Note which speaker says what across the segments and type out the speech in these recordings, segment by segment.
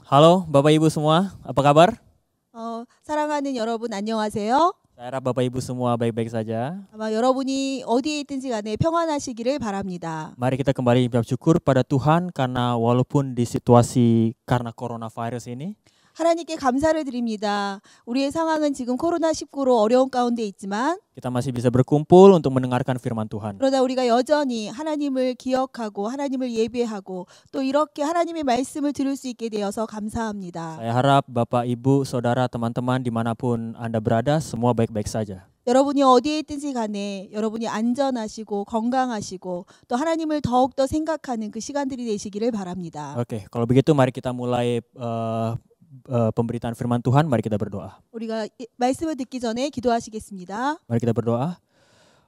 Speaker 1: Halo Bapak Ibu semua, apa kabar?
Speaker 2: 사랑하는 여러분 안녕하세요.
Speaker 1: Saya harap Bapak Ibu semua baik-baik saja.
Speaker 2: 아마 여러분이 어디에 있든지 간에 평안하시기를 바랍니다.
Speaker 1: Mari kita kembali bersyukur pada Tuhan karena walaupun di situasi karena coronavirus ini,
Speaker 2: 하나님께 감사를 드립니다. 우리의 상황은 지금 코로나19로 어려운 가운데 있지만
Speaker 1: kita masih bisa berkumpul untuk mendengarkan firman Tuhan.
Speaker 2: 그러나 우리가 여전히 하나님을 기억하고 하나님을 예배하고 또 이렇게 하나님의 말씀을 들을 수 있게 되어서 감사합니다.
Speaker 1: Saya harap Bapak, Ibu, Saudara, teman-teman dimanapun Anda berada semua baik-baik saja.
Speaker 2: 여러분이 어디에 있든지 간에 여러분이 안전하시고 건강하시고 또 하나님을 더욱더 생각하는 그 시간들이 되시기를 바랍니다.
Speaker 1: Oke, kalau begitu mari kita mulai pemberitaan firman Tuhan. Mari kita berdoa.
Speaker 2: 우리가 말씀을 듣기 전에 기도하시겠습니다.
Speaker 1: Mari kita berdoa.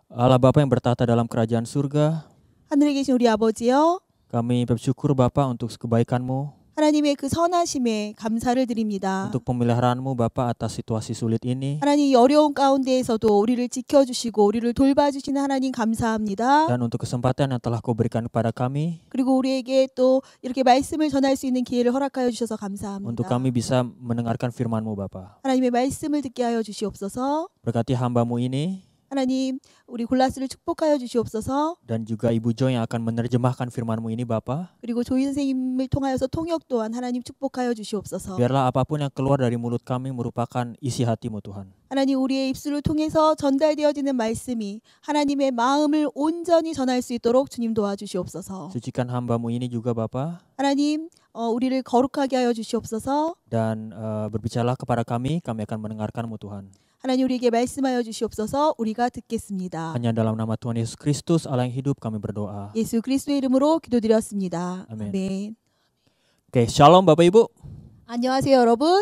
Speaker 1: Allah Bapa yang bertata dalam kerajaan surga,
Speaker 2: 하늘에 계신 우리 아버지요,
Speaker 1: kami bersyukur Bapa untuk kebaikan-Mu,
Speaker 2: 하나님의 그 선하심에 감사를 드립니다.
Speaker 1: untuk pemeliharaanmu Bapa atas situasi sulit ini.
Speaker 2: 하나님 어려운 가운데에서도 우리를 지켜주시고 우리를 돌봐주시는 하나님 감사합니다.
Speaker 1: Dan untuk kesempatan yang telah Kau berikan kepada kami,
Speaker 2: 그리고 우리에게 또 이렇게 말씀을 전할 수 있는 기회를 허락하여 주셔서
Speaker 1: untuk
Speaker 2: 감사합니다.
Speaker 1: kami bisa mendengarkan firman-Mu Bapa.
Speaker 2: 하나님의 말씀을 듣게 하여 주시옵소서.
Speaker 1: Berkati hamba-Mu ini
Speaker 2: 하나님 우리 골라스를 축복하여 주시옵소서.
Speaker 1: dan juga Ibu Jo yang akan menerjemahkan firman-Mu ini Bapa.
Speaker 2: 그리고 조이 선생님을 통하여서 통역 또한 하나님 축복하여 주시옵소서.
Speaker 1: Biarlah apapun yang keluar dari mulut kami merupakan isi hati-Mu Tuhan.
Speaker 2: 하나님 우리의 입술을 통해서 전달되어지는 말씀이 하나님의 마음을 온전히 전할 수 있도록 주님 도와주시옵소서.
Speaker 1: Sucikan hamba-Mu ini juga Bapa.
Speaker 2: 하나님 우리를 거룩하게 하여 주시옵소서.
Speaker 1: Dan berbicaralah kepada kami akan mendengarkan-Mu Tuhan.
Speaker 2: 하나님 우리에게 말씀하여 주시옵소서. 우리가 듣겠습니다.
Speaker 1: Hanya dalam nama Tuhan Yesus Kristus Allah yang hidup kami berdoa.
Speaker 2: 예수 그리스도의 이름으로 기도드렸습니다.
Speaker 1: 아멘.
Speaker 2: 아멘.
Speaker 1: Oke, shalom Bapak Ibu.
Speaker 2: 안녕하세요 여러분.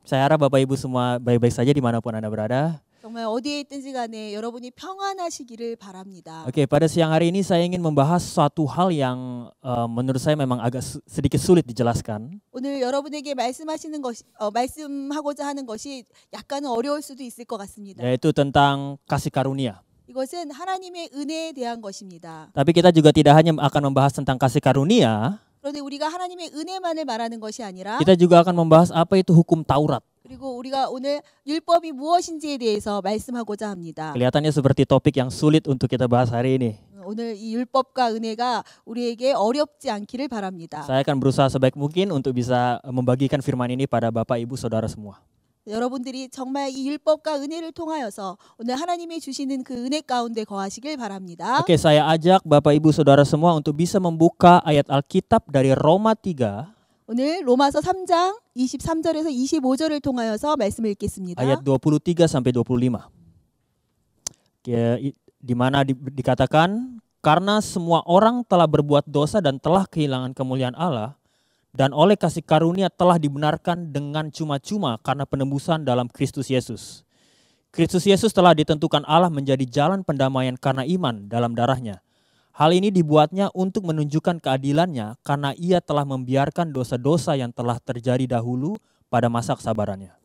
Speaker 1: Saya harap Bapak Ibu semua baik-baik saja dimanapun Anda berada.
Speaker 2: 정말 어디에 있든지 간에 여러분이 평안하시기를 바랍니다.
Speaker 1: Oke, pada siang hari ini saya ingin membahas suatu hal yang menurut saya memang agak sedikit sulit dijelaskan.
Speaker 2: 오늘 여러분에게 말씀하고자 하는 것이 약간은 어려울 수도 있을 것 같습니다.
Speaker 1: Yaitu tentang kasih karunia.
Speaker 2: 이것은 하나님의 은혜에 대한 것입니다.
Speaker 1: Tapi kita juga tidak hanya akan membahas tentang kasih karunia,
Speaker 2: 그런데 우리가 하나님의 은혜만을 말하는 것이 아니라
Speaker 1: kita juga akan membahas apa itu hukum Taurat.
Speaker 2: 그리고 우리가 오늘 율법이 무엇인지에 대해서 말씀하고자 합니다.
Speaker 1: Kelihatannya seperti topik yang sulit untuk kita bahas hari ini.
Speaker 2: 오늘 이 율법과 은혜가 우리에게 어렵지 않기를 바랍니다.
Speaker 1: Saya akan berusaha sebaik mungkin untuk bisa membagikan firman ini pada Bapak, Ibu, Saudara semua.
Speaker 2: 여러분들이 정말 이 율법과 은혜를 통하여서 오늘 하나님이 주시는 그 은혜 가운데 거하시길 바랍니다.
Speaker 1: Oke, saya ajak Bapak, Ibu, Saudara semua untuk bisa membuka ayat Alkitab dari Roma 3
Speaker 2: 오늘 로마서 3장 23절에서 25절을 통하여서 말씀을 읽겠습니다.
Speaker 1: ayat 23 sampai 25. Di mana dikatakan karena semua orang telah berbuat dosa dan telah kehilangan kemuliaan Allah dan oleh kasih karunia telah dibenarkan dengan cuma-cuma karena penebusan dalam Kristus Yesus. Kristus Yesus telah ditentukan Allah menjadi jalan pendamaian karena iman dalam darahnya. Hal ini dibuatnya untuk menunjukkan keadilannya karena ia telah membiarkan dosa-dosa yang telah terjadi dahulu pada masa kesabarannya.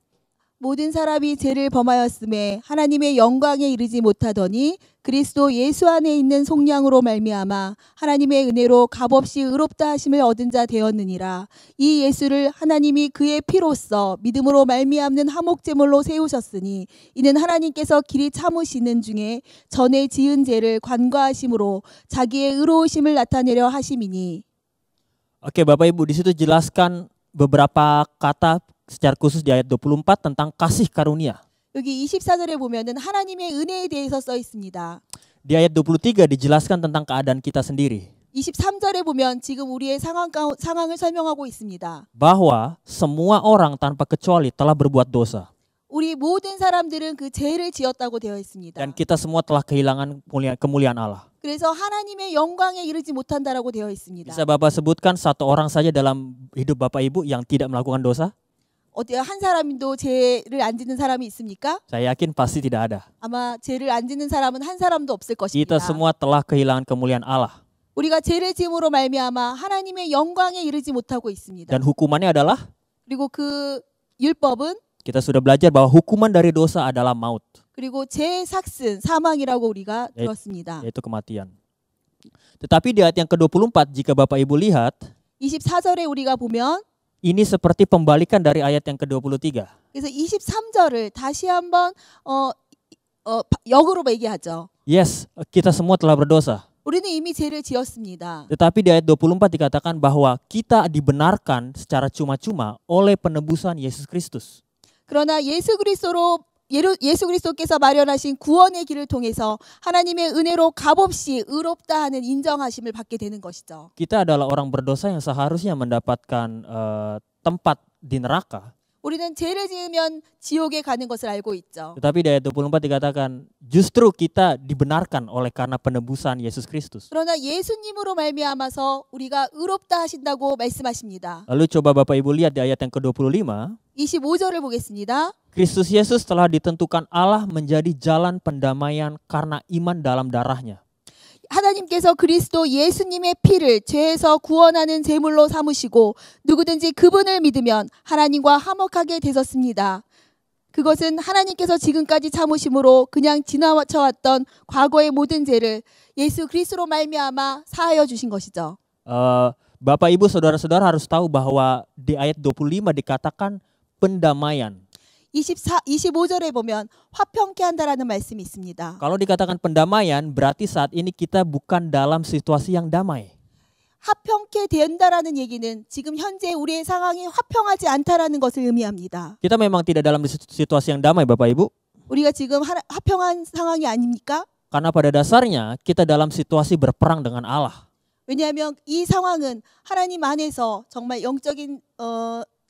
Speaker 2: 모든 사람이 죄를 범하였음에 하나님의 영광에 이르지 못하더니 그리스도 예수 안에 있는 속량으로 말미암아 하나님의 은혜로 값없이 의롭다 하심을 얻은 자 되었느니라. 이 예수를 하나님이 그의 피로써 믿음으로 말미암는 화목제물로 세우셨으니 이는 하나님께서 길이 참으시는 중에 전에 지은 죄를 관과하심으로 자기의 의로우심을 나타내려 하심이니.
Speaker 1: Oke, Bapak Ibu, di situ jelaskan beberapa kata secara khusus di ayat 24 tentang kasih karunia.
Speaker 2: 여기 24절에 보면은 하나님의 은혜에 대해서 써 있습니다.
Speaker 1: Di ayat 23 dijelaskan tentang keadaan kita sendiri.
Speaker 2: 23절에 보면 지금 우리의 상황을 설명하고 있습니다.
Speaker 1: Bahwa semua orang tanpa kecuali telah berbuat dosa.
Speaker 2: 우리 모든 사람들은 그 죄를 지었다고 되어 있습니다.
Speaker 1: Dan kita semua telah kehilangan kemuliaan Allah.
Speaker 2: 그래서 하나님의 영광에 이르지 못한다라고 되어 있습니다.
Speaker 1: Bisa Bapak sebutkan satu orang saja dalam hidup Bapak Ibu yang tidak melakukan dosa?
Speaker 2: 어때요? 한 사람도 죄를 안 짓는 사람이 있습니까?
Speaker 1: Saya yakin pasti tidak ada.
Speaker 2: 아마 죄를 안 짓는 사람은 한 사람도 없을
Speaker 1: Kita
Speaker 2: 것입니다.
Speaker 1: semua telah kehilangan kemuliaan Allah.
Speaker 2: 우리가 죄를 지음으로 말미암아 하나님의 영광에 이르지 못하고 있습니다.
Speaker 1: Dan hukumannya adalah?
Speaker 2: 그리고 그 율법은
Speaker 1: Kita sudah belajar bahwa hukuman dari dosa adalah maut.
Speaker 2: 그리고 죄의 삭슨, 사망이라고 우리가 들었습니다.
Speaker 1: Yaitu kematian. Tetapi di ayat yang ke-24 jika Bapak Ibu lihat,
Speaker 2: 24절에 우리가 보면
Speaker 1: ini seperti pembalikan dari ayat yang ke-23.
Speaker 2: 그래서 23절을 다시 한번 역으로 얘기하죠.
Speaker 1: Yes, kita semua telah berdosa.
Speaker 2: 우리는 이미 죄를 지었습니다.
Speaker 1: Tetapi di ayat 24 dikatakan bahwa kita dibenarkan secara cuma-cuma oleh penebusan Yesus Kristus.
Speaker 2: 그러나 예수 그리스도께서 마련하신 구원의 길을 통해서 하나님의 은혜로 값없이 의롭다 하는 인정하심을 받게 되는 것이죠.
Speaker 1: Kita adalah orang berdosa yang seharusnya mendapatkan tempat di neraka.
Speaker 2: 우리는 죄를 지으면 지옥에 가는 것을 알고 있죠.
Speaker 1: Tetapi di ayat 24 dikatakan justru kita dibenarkan oleh karena penebusan Yesus Kristus.
Speaker 2: 그러나 예수님으로 말미암아서 우리가 의롭다 하신다고 말씀하십니다.
Speaker 1: Lalu coba Bapak Ibu lihat di ayat yang ke-25.
Speaker 2: 25절을 보겠습니다.
Speaker 1: Kristus Yesus telah ditentukan Allah menjadi jalan pendamaian karena iman dalam darahnya.
Speaker 2: 하나님께서 그리스도 예수님의 피를 죄에서 구원하는 제물로 삼으시고 누구든지 그분을 믿으면 하나님과 화목하게 되셨습니다. 그것은 하나님께서 지금까지 참으심으로 그냥 지나쳐왔던 과거의 모든 죄를 예수 그리스도로 말미암아 사하여 주신 것이죠.
Speaker 1: Bapak Ibu saudara-saudara harus tahu bahwa di ayat 25 dikatakan pendamaian.
Speaker 2: 25절에 보면 화평케 한다라는 말씀이 있습니다.
Speaker 1: Kalau dikatakan pendamaian berarti saat ini kita bukan dalam situasi yang damai.
Speaker 2: 화평케 된다라는 얘기는 지금 현재 우리의 상황이 화평하지 않다라는 것을 의미합니다.
Speaker 1: Kita memang tidak dalam situasi yang damai Bapak Ibu.
Speaker 2: 우리가 지금 화평한 상황이 아닙니까?
Speaker 1: Karena pada dasarnya kita dalam situasi berperang dengan Allah.
Speaker 2: 왜냐하면 이 상황은 하나님 안에서 정말 영적인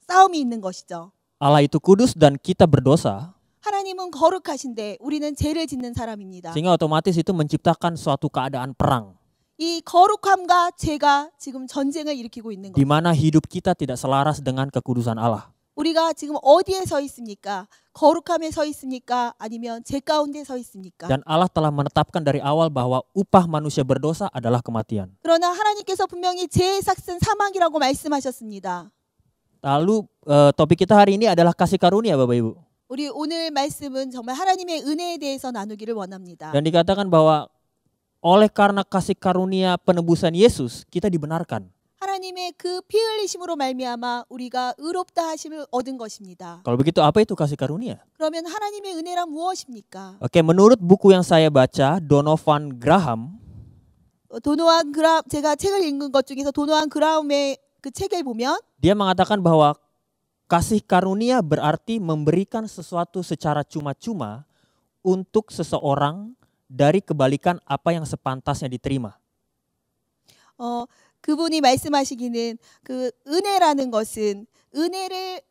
Speaker 2: 싸움이 있는 것이죠.
Speaker 1: Allah itu kudus dan kita berdosa.
Speaker 2: 하나님은 거룩하신데 우리는 죄를 짓는 사람입니다.
Speaker 1: Sehingga otomatis itu menciptakan suatu keadaan perang.
Speaker 2: 이 거룩함과 죄가 지금 전쟁을 일으키고 있는
Speaker 1: Di
Speaker 2: 거죠.
Speaker 1: mana hidup kita tidak selaras dengan kekudusan Allah.
Speaker 2: 우리가 지금 어디에 서 있습니까? 거룩함에 서 있습니까? 아니면 죄 가운데 서 있습니까?
Speaker 1: Dan Allah telah menetapkan dari awal bahwa upah manusia berdosa adalah kematian.
Speaker 2: 그러나 하나님께서 분명히 죄의 삭은 사망이라고 말씀하셨습니다.
Speaker 1: Lalu topik kita hari ini adalah kasih karunia Bapak Ibu.
Speaker 2: 우리 오늘 말씀은 정말 하나님의 은혜에 대해서 나누기를 원합니다.
Speaker 1: Dan dikatakan bahwa oleh karena kasih karunia penebusan Yesus kita dibenarkan.
Speaker 2: 하나님의 그 피 흘리심으로 말미암아 우리가 의롭다 하심을 얻은 것입니다.
Speaker 1: Kalau begitu apa itu kasih karunia?
Speaker 2: 그러면 하나님의 은혜란 무엇입니까?
Speaker 1: Oke, menurut buku yang saya baca, Donovan Graham,
Speaker 2: 제가 책을 읽은 것 중에서 도노한 그라움의 그 책을 보면
Speaker 1: dia mengatakan bahwa kasih karunia berarti memberikan sesuatu secara cuma-cuma untuk seseorang dari kebalikan apa yang sepantasnya diterima.
Speaker 2: 그분이 말씀하시기는 그 은혜라는 것은 은혜를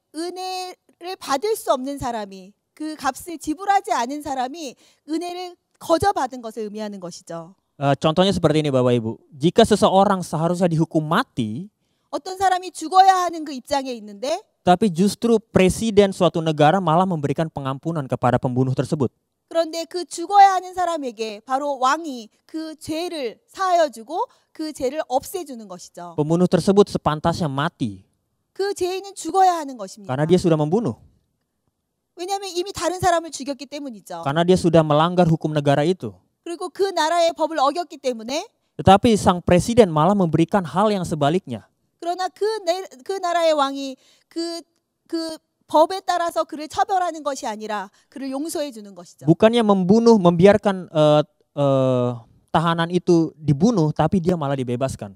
Speaker 2: 받을 수 없는 사람이 그 값을 지불하지 않은 사람이 은혜를 거저 받은 것을 의미하는 것이죠.
Speaker 1: Contohnya seperti ini Bapak Ibu. Jika seseorang seharusnya dihukum mati,
Speaker 2: 어떤 사람이 죽어야 하는 그 입장에 있는데
Speaker 1: tapi justru presiden suatu negara malah memberikan pengampunan kepada pembunuh tersebut.
Speaker 2: 그런데 그 죽어야 하는 사람에게 바로 왕이 그 죄를 사하여 주고 그 죄를 없애주는 것이죠.
Speaker 1: Pembunuh tersebut sepantasnya mati
Speaker 2: 그 죄인은 죽어야 하는 것입니다.
Speaker 1: karena dia sudah membunuh.
Speaker 2: 왜냐하면 이미 다른 사람을 죽였기 때문이죠.
Speaker 1: Karena dia sudah melanggar hukum negara itu.
Speaker 2: 그리고 그 나라의 법을 어겼기 때문에
Speaker 1: Tetapi sang presiden malah memberikan hal yang sebaliknya.
Speaker 2: 그러나 그 나라의 왕이 그 법에 따라서 그를 처벌하는 것이 아니라 그를 용서해 주는 것이죠.
Speaker 1: Bukannya membiarkan tahanan itu dibunuh, tapi dia malah dibebaskan.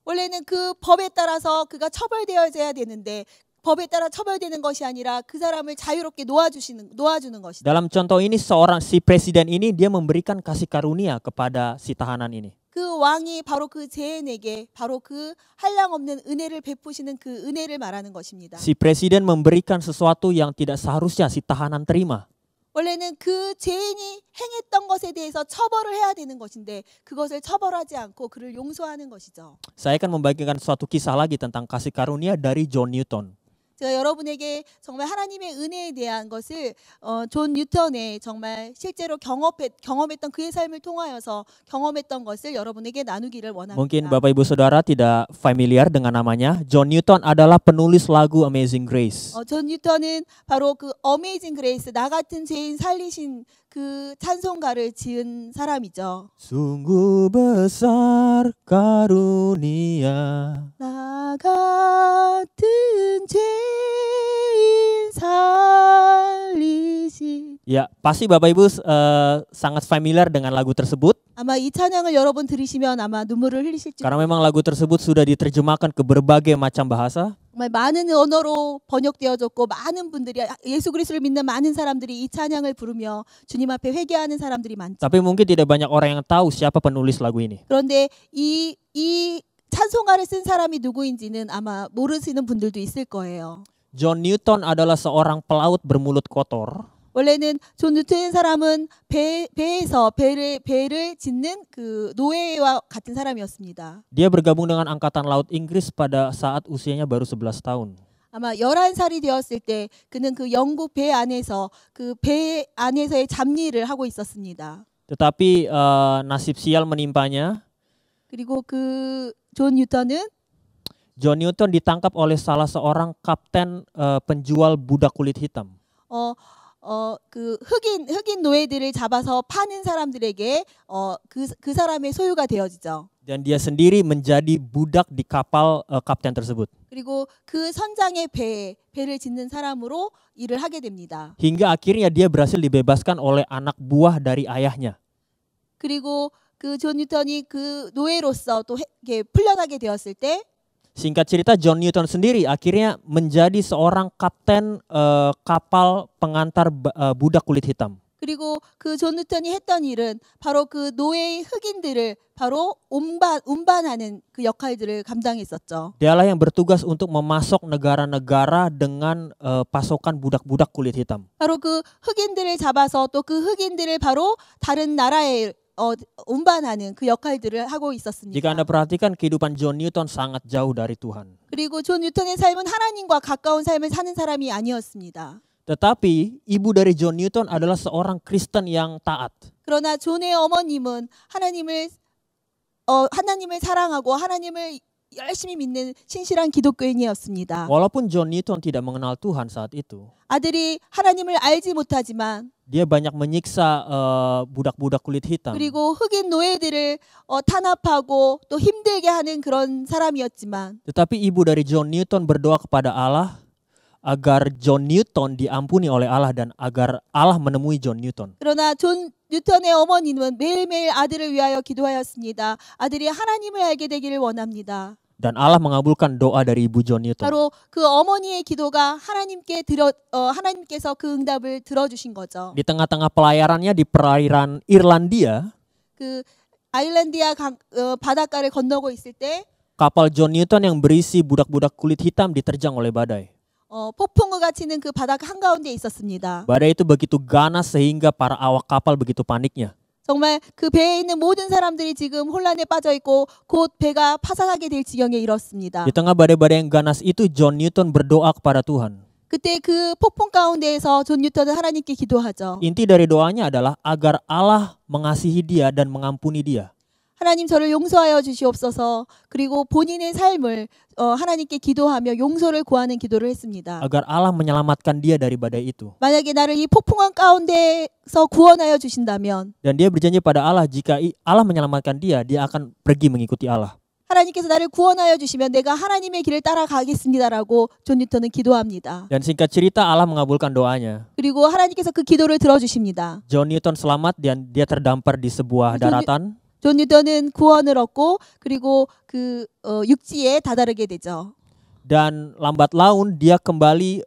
Speaker 2: 원래는 그 법에 따라서 그가 처벌되어져야 되는데 법에 따라 처벌되는 것이 아니라 그 사람을 자유롭게 놓아주는 것이죠.
Speaker 1: Dalam contoh ini si presiden ini dia memberikan kasih karunia kepada si tahanan ini.
Speaker 2: 그 왕이 바로 그 죄인에게 바로 그 한량없는 은혜를 베푸시는 그 은혜를 말하는 것입니다.
Speaker 1: Si presiden memberikan sesuatu yang tidak seharusnya si tahanan terima.
Speaker 2: 원래는 그 죄인이 행했던 것에 대해서 처벌을 해야 되는 것인데 그것을 처벌하지 않고 그를 용서하는 것이죠.
Speaker 1: Saya akan membagikan suatu kisah lagi tentang kasih karunia dari John Newton.
Speaker 2: 제가 여러분에게 정말 하나님의 은혜에 대한 것을 존 뉴턴의 정말 실제로 경험했던 그의 삶을 통하여서 경험했던 것을 여러분에게 나누기를 원합니다.
Speaker 1: Mungkin Bapak Ibu Saudara tidak familiar dengan namanya. John Newton adalah penulis lagu Amazing Grace.
Speaker 2: 존 뉴턴은 바로 그 어메이징 그레이스 나 같은 죄인 살리신 그 찬송가를 지은 사람이죠.
Speaker 1: Sungguh besar karunia.
Speaker 2: 나 같은 죄인 살리신.
Speaker 1: Ya, pasti Bapak Ibu sangat familiar dengan lagu tersebut.
Speaker 2: 아마 이 찬양을 여러분 들으시면 아마 눈물을 흘리실지.
Speaker 1: Karena memang lagu tersebut sudah diterjemahkan ke berbagai macam bahasa.
Speaker 2: 정말 많은 언어로 번역되어졌고 많은 분들이 예수 그리스도를 믿는 많은 사람들이 이 찬양을 부르며 주님 앞에 회개하는 사람들이 많죠.
Speaker 1: Tapi mungkin tidak banyak orang yang tahu siapa penulis lagu ini.
Speaker 2: 그런데 이 찬송가를 쓴 사람이 누구인지는 아마 모르시는 분들도 있을 거예요.
Speaker 1: John Newton adalah seorang pelaut bermulut kotor.
Speaker 2: 원래는 존 뉴턴 사람은 배에서 배를 짓는 그 노예와 같은 사람이었습니다.
Speaker 1: Dia bergabung dengan angkatan laut Inggris pada saat usianya baru 11 tahun.
Speaker 2: 아마 11살이 되었을 때 그는 그 영국 배 안에서 그 배 안에서의 잡일을 하고 있었습니다.
Speaker 1: Tetapi nasib sial menimpanya.
Speaker 2: 그리고 그 존 뉴턴은
Speaker 1: John Newton ditangkap oleh salah seorang kapten penjual budak kulit hitam.
Speaker 2: 그 흑인 노예들을 잡아서 파는 사람들에게 그 사람의 소유가 되어지죠.
Speaker 1: Dan dia sendiri menjadi budak di kapal kapten tersebut.
Speaker 2: 그리고 그 선장의 배를 짓는 사람으로 일을 하게 됩니다.
Speaker 1: Hingga akhirnya dia berhasil dibebaskan oleh anak buah dari ayahnya.
Speaker 2: 그리고 그 존 뉴턴이 그 노예로서 또 풀려나게 되었을 때
Speaker 1: Singkat cerita, John Newton sendiri akhirnya menjadi seorang kapten kapal pengantar budak kulit hitam.
Speaker 2: 그리고 그 존 뉴턴이 했던 일은 바로 그 노예 흑인들을 바로 운반하는 그 역할들을 감당했었죠.
Speaker 1: Dialah yang bertugas untuk memasok negara-negara dengan pasokan budak-budak kulit hitam.
Speaker 2: 바로 그 흑인들을 잡아서 또 그 흑인들을 바로 다른 나라에 운반하는 그 역할들을 하고 있었습니다.
Speaker 1: Jika Anda perhatikan kehidupan John Newton sangat jauh dari Tuhan.
Speaker 2: 그리고 존 뉴턴의 삶은 하나님과 가까운 삶을 사는 사람이 아니었습니다.
Speaker 1: Tetapi ibu dari John Newton adalah seorang Kristen yang taat.
Speaker 2: 그러나 존의 어머님은 하나님을 사랑하고 하나님을 열심히 믿는 신실한 기독교인이었습니다.
Speaker 1: Walaupun John Newton tidak mengenal Tuhan saat itu,
Speaker 2: 아들이 하나님을 알지 못하지만
Speaker 1: dia banyak menyiksa budak-budak kulit hitam.
Speaker 2: 그리고 흑인 노예들을 탄압하고 또 힘들게 하는 그런 사람이었지만
Speaker 1: Tetapi ibu dari John Newton berdoa kepada Allah agar John Newton diampuni oleh Allah dan agar Allah menemui John Newton.
Speaker 2: 그러나 존 뉴턴의 어머니는 매일매일 아들을 위하여 기도하였습니다. 아들이 하나님을 알게 되기를 원합니다.
Speaker 1: Dan Allah mengabulkan doa dari ibu John Newton.
Speaker 2: 바로 그 어머니의 기도가 하나님께서 그 응답을 들어주신 거죠.
Speaker 1: Di tengah-tengah pelayarannya di perairan Irlandia,
Speaker 2: 그 아일랜디아 바닷가를 건너고 있을 때
Speaker 1: kapal John Newton yang berisi budak-budak kulit hitam diterjang oleh badai.
Speaker 2: 폭풍우가 치는 그 바닷가 한가운데 있었습니다.
Speaker 1: Badai itu begitu ganas sehingga para awak kapal begitu paniknya.
Speaker 2: 정말 그 배에 있는 모든 사람들이 지금 혼란에 빠져 있고 곧 배가 파산하게 될 지경에 이렇습니다.
Speaker 1: Di tengah badai-badai yang ganas itu John Newton berdoa kepada Tuhan.
Speaker 2: 그때 그 폭풍 가운데에서 존 뉴턴은 하나님께 기도하죠.
Speaker 1: Inti dari doanya adalah agar Allah mengasihi dia dan mengampuni dia.
Speaker 2: 하나님 저를 용서하여 주시옵소서. 그리고 본인의 삶을 하나님께 기도하며 용서를 구하는 기도를 했습니다.
Speaker 1: Agar Allah menyelamatkan dia dari badai itu.
Speaker 2: 만약에 나를 이 폭풍함 가운데서 구원하여 주신다면
Speaker 1: Dan dia berjanji pada Allah jika Allah menyelamatkan dia akan pergi mengikuti Allah.
Speaker 2: 하나님께서 나를 구원하여 주시면 내가 하나님의 길을 따라가겠습니다라고 존 뉴턴은 기도합니다.
Speaker 1: Dan singkat cerita Allah mengabulkan doanya.
Speaker 2: 그리고 하나님께서 그 기도를 들어주십니다.
Speaker 1: John Newton selamat dan dia terdampar di sebuah daratan.
Speaker 2: 존 뉴턴은 구원을 얻고 그리고 그 육지에 다다르게 되죠.
Speaker 1: Dan lambat laun dia kembali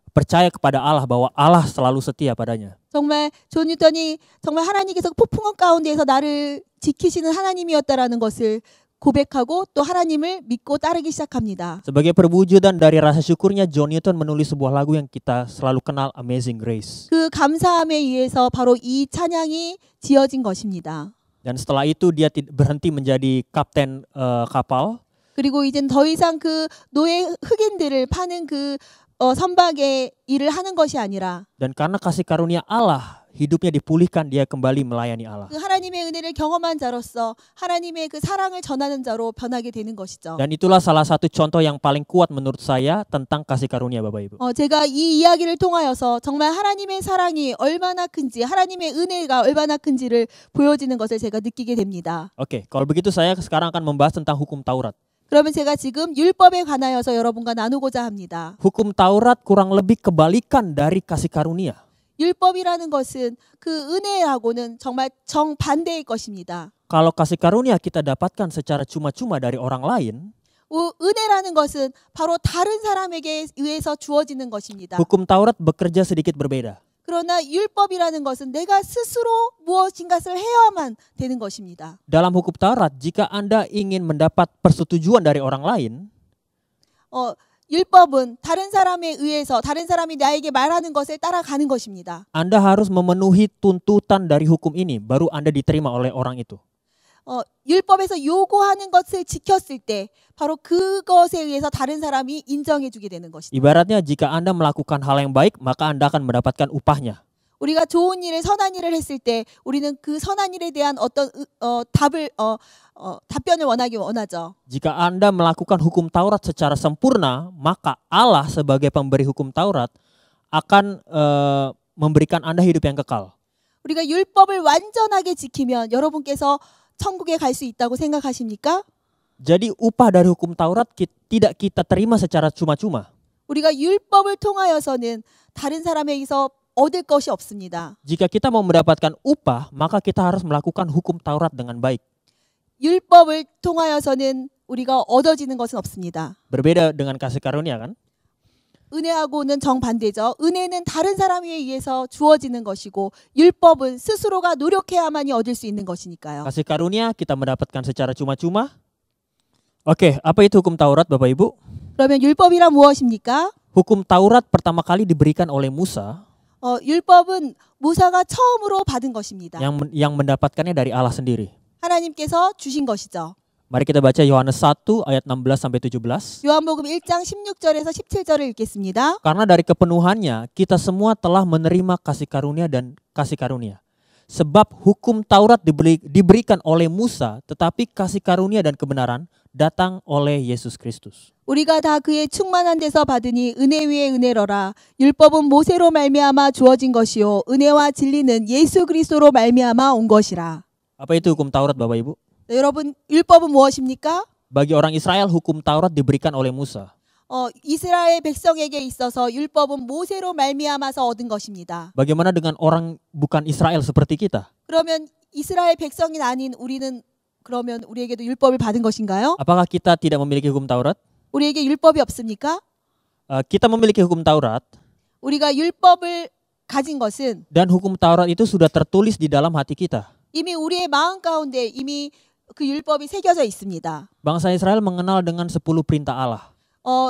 Speaker 1: percaya kepada Allah bahwa Allah selalu setia padanya.
Speaker 2: 정말 존 뉴턴이 정말 하나님께서 폭풍함 가운데에서 나를 지키시는 하나님이었다라는 것을 고백하고 또 하나님을 믿고 따르기 시작합니다.
Speaker 1: Sebagai perwujudan dari rasa syukurnya, John Newton menulis sebuah lagu yang kita selalu kenal, Amazing Grace.
Speaker 2: 그 감사함에 의해서 바로 이 찬양이 지어진 것입니다.
Speaker 1: Dan setelah itu dia berhenti menjadi kapten kapal.
Speaker 2: 그리고 이젠 더 이상 그 노예 흑인들을 파는 그 선박의 일을 하는 것이 아니라
Speaker 1: Dan karena kasih karunia Allah, hidupnya dipulihkan, dia kembali melayani Allah.
Speaker 2: 그 하나님의 은혜를 경험한 자로서 하나님의 그 사랑을 전하는 자로 변하게 되는 것이죠.
Speaker 1: Dan itulah salah satu contoh yang paling kuat menurut saya tentang kasih karunia Bapak Ibu.
Speaker 2: 제가 이 이야기를 통하여서 정말 하나님의 사랑이 얼마나 큰지, 하나님의 은혜가 얼마나 큰지를 보여지는 것을 제가 느끼게 됩니다.
Speaker 1: Oke, kalau begitu saya sekarang akan membahas tentang hukum Taurat.
Speaker 2: 그러면 제가 지금 율법에 관하여서 여러분과 나누고자 합니다.
Speaker 1: Hukum Taurat kurang lebih kebalikan dari kasih karunia.
Speaker 2: 율법이라는 것은 그 은혜하고는 정말 정반대의 것입니다.
Speaker 1: Kalau kasih karunia kita dapatkan secara cuma-cuma dari orang lain,
Speaker 2: 은혜라는 것은 바로 다른 사람에게 의해서 주어지는 것입니다.
Speaker 1: hukum Taurat bekerja sedikit berbeda.
Speaker 2: 그러나 율법이라는 것은 내가 스스로 무엇인가를 해야만 되는 것입니다.
Speaker 1: Dalam hukum Taurat, jika Anda ingin mendapat persetujuan dari orang lain,
Speaker 2: 율법은 다른 사람에 의해서 다른 사람이 나에게 말하는 것을 따라가는 것입니다.
Speaker 1: Anda harus memenuhi tuntutan dari hukum ini, baru Anda diterima oleh orang itu.
Speaker 2: 율법에서 요구하는 것을 지켰을 때 바로 그것에 의해서 다른 사람이 인정해주게 되는 것이죠.
Speaker 1: Ibaratnya jika Anda melakukan hal yang baik, maka Anda akan mendapatkan upahnya.
Speaker 2: 우리가 좋은 일을 선한 일을 했을 때 우리는 그 선한 일에 대한 어떤 답변을 원하죠.
Speaker 1: Jika Anda melakukan hukum Taurat secara sempurna, maka Allah sebagai pemberi hukum Taurat akan memberikan Anda hidup yang kekal.
Speaker 2: 우리가 율법을 완전하게 지키면 여러분께서 천국에 갈 수 있다고 생각하십니까?
Speaker 1: Jadi upah dari hukum Taurat tidak kita terima secara cuma-cuma.
Speaker 2: 우리가 율법을 통하여서는 다른 사람에게서 얻을 것이 없습니다.
Speaker 1: Jika kita mau mendapatkan upah, maka kita harus melakukan hukum Taurat dengan baik.
Speaker 2: 율법을 통하여서는 우리가 얻어지는 것은 없습니다.
Speaker 1: Berbeda dengan kasih karunia kan?
Speaker 2: 은혜하고는 정반대죠. 은혜는 다른 사람에 의해서 주어지는 것이고 율법은 스스로가 노력해야만이 얻을 수 있는 것이니까요.
Speaker 1: Kasih karunia kita mendapatkan secara cuma-cuma. Oke, apa itu hukum Taurat Bapak Ibu?
Speaker 2: 그러면 율법이란 무엇입니까?
Speaker 1: Hukum Taurat pertama kali diberikan oleh Musa
Speaker 2: 율법은 무사가 처음으로 받은 것입니다.
Speaker 1: yang mendapatkannya dari Allah sendiri.
Speaker 2: 하나님께서 주신 것이죠.
Speaker 1: Mari kita baca Yohanes 1 ayat 16 sampai 17.
Speaker 2: 요한복음 1장 16절에서 17절을 읽겠습니다.
Speaker 1: Karena dari kepenuhannya kita semua telah menerima kasih karunia dan kasih karunia. Sebab hukum Taurat diberikan oleh Musa, tetapi kasih karunia dan kebenaran datang oleh Yesus Kristus.
Speaker 2: 우리가 다 그의 충만한 데서 받으니 은혜 위에 은혜로라. 율법은 모세로 말미암아 주어진 것이요 은혜와 진리는 예수 그리스도로 말미암아 온 것이라.
Speaker 1: Apa itu hukum Taurat Bapak Ibu?
Speaker 2: 네, 여러분 율법은 무엇입니까?
Speaker 1: Bagi orang Israel hukum Taurat diberikan oleh Musa.
Speaker 2: 이스라엘 백성에게 있어서 율법은 모세로 말미암아서 얻은 것입니다.
Speaker 1: Bagaimana dengan orang bukan Israel seperti kita?
Speaker 2: 그러면 이스라엘 백성이 아닌 우리는 그러면 우리에게도 율법을 받은 것인가요?
Speaker 1: Apakah kita tidak memiliki hukum Taurat?
Speaker 2: 우리에게 율법이 없습니까?
Speaker 1: Kita memiliki hukum Taurat.
Speaker 2: 우리가 율법을 가진 것은
Speaker 1: Dan hukum Taurat itu sudah tertulis di dalam hati kita.
Speaker 2: 이미 우리의 마음 가운데 이미 그 율법이 새겨져 있습니다.
Speaker 1: Bangsa Israel mengenal dengan 10 perintah Allah.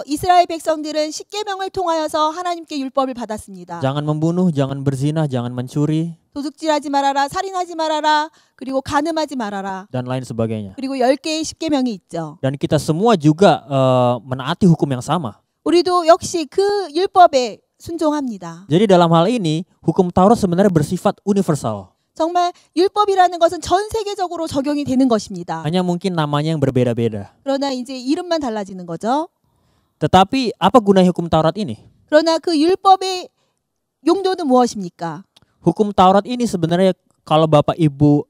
Speaker 2: 이스라엘 백성들은 십계명을 통하여서 하나님께 율법을 받았습니다.
Speaker 1: Jangan membunuh, jangan berzina, jangan mencuri,
Speaker 2: 도둑질하지 말아라, 살인하지 말아라, 그리고 간음하지 말아라.
Speaker 1: dan lain sebagainya.
Speaker 2: 그리고 10개의 십계명이 있죠.
Speaker 1: Dan kita semua juga menaati hukum yang sama.
Speaker 2: 우리도 역시 그 율법에 순종합니다.
Speaker 1: Jadi dalam hal ini, hukum Taurat sebenarnya bersifat universal.
Speaker 2: 정말 율법이라는 것은 전 세계적으로 적용이 되는 것입니다.
Speaker 1: Hanya mungkin namanya yang berbeda-beda.
Speaker 2: 그러나 이제 이름만 달라지는 거죠.
Speaker 1: Tetapi apa gunanya hukum Taurat ini?
Speaker 2: 그러나 그 율법의 용도는 무엇입니까?
Speaker 1: Hukum Taurat ini sebenarnya kalau Bapak Ibu